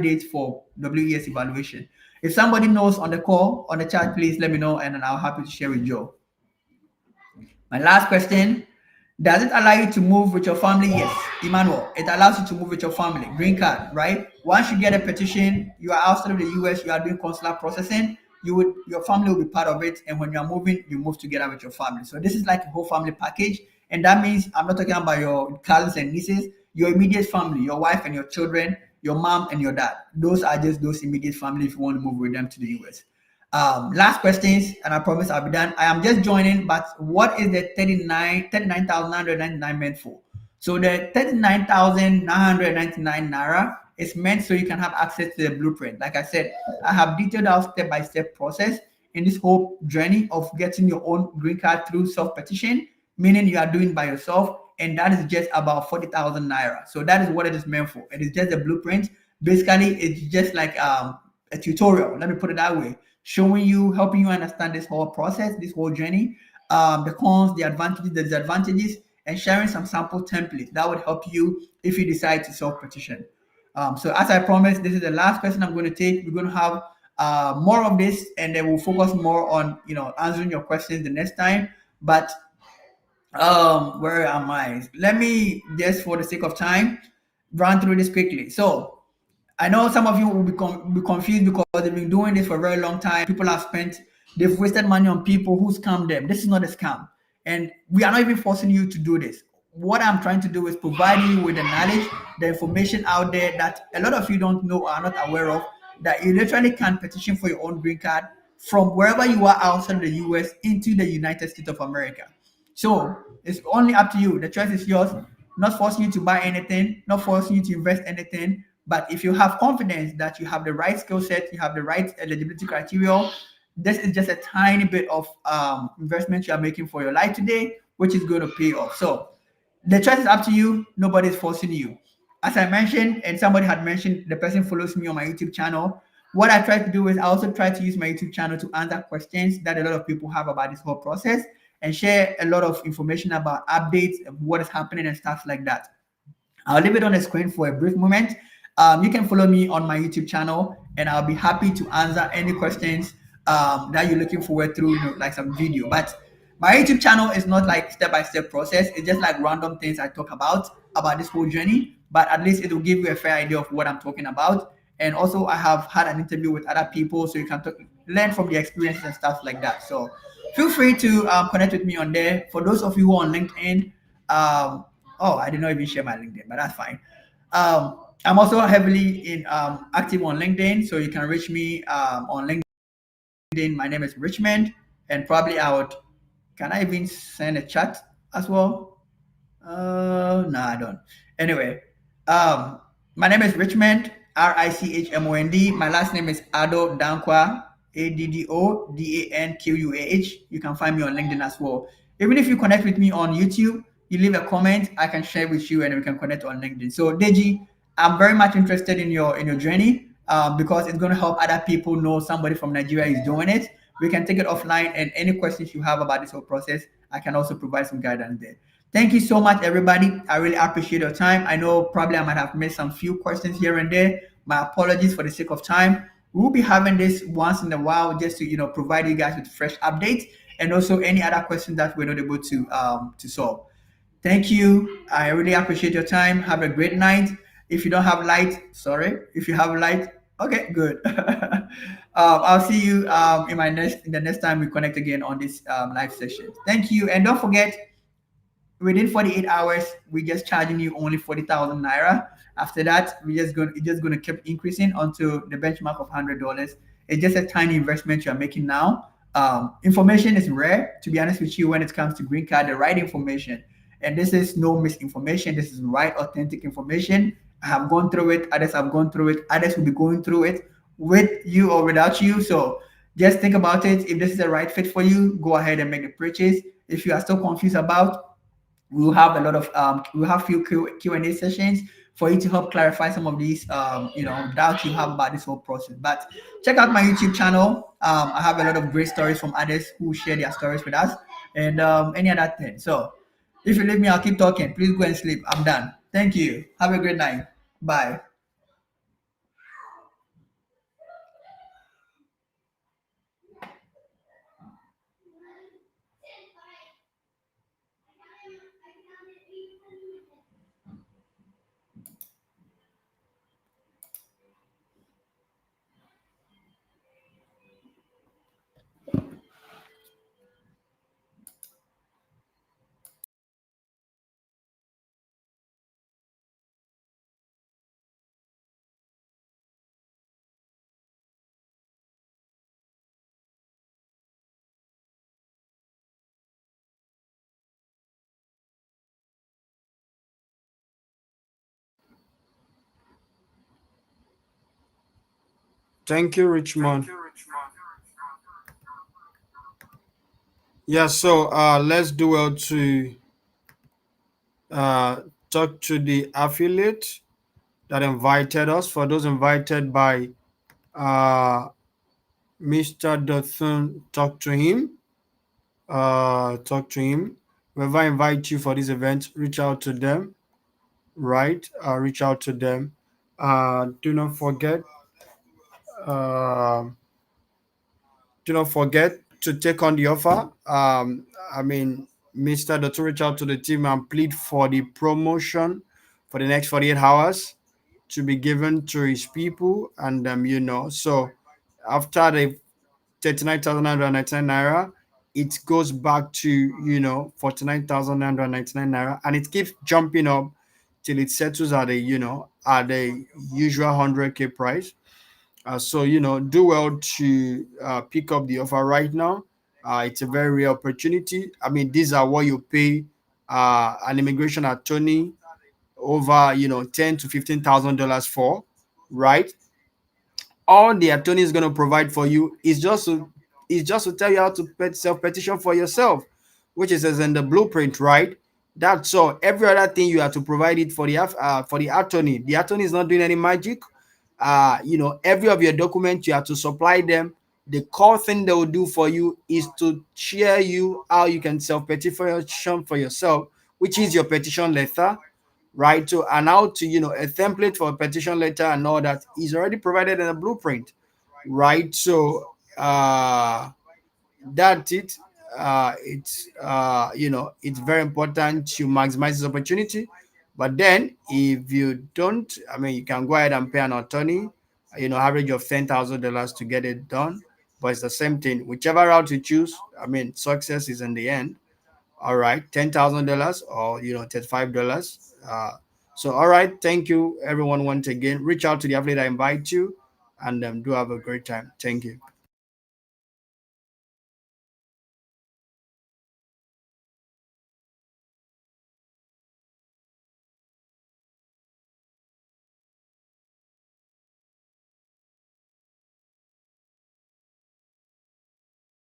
date for WES evaluation. If somebody knows on the call, on the chat, please let me know, and then I'll happy to share with Joe. My last question, does it allow you to move with your family? Yes, Emmanuel, it allows you to move with your family. Green card, right? Once you get a petition, you are outside of the US, you are doing consular processing, your family will be part of it. And when you are moving, you move together with your family. So this is like a whole family package. And that means I'm not talking about your cousins and nieces, your immediate family, your wife and your children, your mom and your dad. Those are just those immediate family if you want to move with them to the US. Last questions, and I promise I'll be done. I am just joining, but what is the 39,999 meant for? So the 39,999 naira is meant so you can have access to the blueprint. Like I said, I have detailed out step-by-step process in this whole journey of getting your own green card through self-petition, meaning you are doing by yourself, and that is just about 40,000 naira. So that is what it is meant for. It is just a blueprint. Basically, it's just like a tutorial. Let me put it that way, showing you, helping you understand this whole process, this whole journey, the cons, the advantages, the disadvantages, and sharing some sample templates that would help you if you decide to self-petition. So as I promised, this is the last question I'm going to take. We're going to have more of this, and then we'll focus more on answering your questions the next time. But where am I? Let me just, for the sake of time, run through this quickly. So I know some of you will be confused because they've been doing this for a very long time. People have they've wasted money on people who scam them. This is not a scam. And we are not even forcing you to do this. What I'm trying to do is provide you with the knowledge, the information out there that a lot of you don't know or are not aware of, that you literally can petition for your own green card from wherever you are outside of the US into the United States of America. So it's only up to you. The choice is yours. Not forcing you to buy anything, not forcing you to invest anything. But if you have confidence that you have the right skill set, you have the right eligibility criteria, this is just a tiny bit of investment you are making for your life today, which is going to pay off. So the choice is up to you. Nobody's forcing you. As I mentioned, and somebody had mentioned, the person follows me on my YouTube channel. What I try to do is I also try to use my YouTube channel to answer questions that a lot of people have about this whole process and share a lot of information about updates of what is happening and stuff like that. I'll leave it on the screen for a brief moment. You can follow me on my YouTube channel, and I'll be happy to answer any questions that you're looking forward through, like some video. But my YouTube channel is not like step-by-step process. It's just like random things I talk about this whole journey. But at least it will give you a fair idea of what I'm talking about. And also, I have had an interview with other people, so you can learn from the experiences and stuff like that. So feel free to connect with me on there. For those of you who are on LinkedIn, oh, I did not even share my LinkedIn, but that's fine. I'm also heavily in active on LinkedIn, so you can reach me on LinkedIn. My name is Richmond, and probably I would. Can I even send a chat as well? No, I don't. Anyway, um, my name is Richmond, Richmond. My last name is Ado Dankwa, Addodanquah. You can find me on LinkedIn as well. Even if you connect with me on YouTube, you leave a comment, I can share with you, and we can connect on LinkedIn. So, Deji, I'm very much interested in your journey because it's going to help other people know somebody from Nigeria is doing it. We can take it offline, and any questions you have about this whole process, I can also provide some guidance there. Thank you so much, everybody. I really appreciate your time. I know probably I might have missed some few questions here and there. My apologies for the sake of time. We'll be having this once in a while just to provide you guys with fresh updates and also any other questions that we're not able to solve. Thank you. I really appreciate your time. Have a great night. If you don't have light, sorry. If you have light, okay, good. I'll see you in the next time we connect again on this live session. Thank you, and don't forget, within 48 hours, we're just charging you only 40,000 naira. After that, it's just gonna keep increasing until the benchmark of $100. It's just a tiny investment you're making now. Information is rare, to be honest with you, when it comes to green card, the right information. And this is no misinformation. This is right, authentic information. I have gone through it. Others have gone through it. Others will be going through it with you or without you. So just think about it. If this is the right fit for you, go ahead and make the purchase. If you are still confused about, we'll have a lot of we'll have few Q&A sessions for you to help clarify some of these doubts you have about this whole process. But check out my YouTube channel. I have a lot of great stories from others who share their stories with us, and any other thing. So if you leave me, I'll keep talking. Please go and sleep. I'm done. Thank you. Have a great night. Bye. Thank you, Richmond. Yeah, so let's do well to uh, talk to the affiliate that invited us. For those invited by uh, Mr. Dotson, talk to him. Talk to him. Whoever invite you for this event, reach out to them. Right? Reach out to them. Do not forget. Uh, do not forget to take on the offer. I mean, Mr. Dotson, reach out to the team and plead for the promotion for the next 48 hours to be given to his people, and so after the 39,999 naira, it goes back to 49,999 naira, and it keeps jumping up till it settles at the usual 100K price. So do well to pick up the offer right now. It's a very rare opportunity. I mean, these are what you pay an immigration attorney over 10 to 15 thousand dollars for, right? All the attorney is going to provide for you is just to tell you how to self petition for yourself, which is as in the blueprint, right? That's all. Every other thing you have to provide it for the attorney. The attorney is not doing any magic. Every of your documents you have to supply them. The core thing they will do for you is to share you how you can self petition for yourself, which is your petition letter, right? So, and how to, a template for a petition letter and all that is already provided in a blueprint, right? So, that's it. It's very important to maximize this opportunity. But then, if you don't, I mean, you can go ahead and pay an attorney, average of $10,000 to get it done. But it's the same thing. Whichever route you choose, I mean, success is in the end. All right, $10,000 or $35. So, all right, thank you, everyone, once again. Reach out to the affiliate I invite you, and do have a great time. Thank you.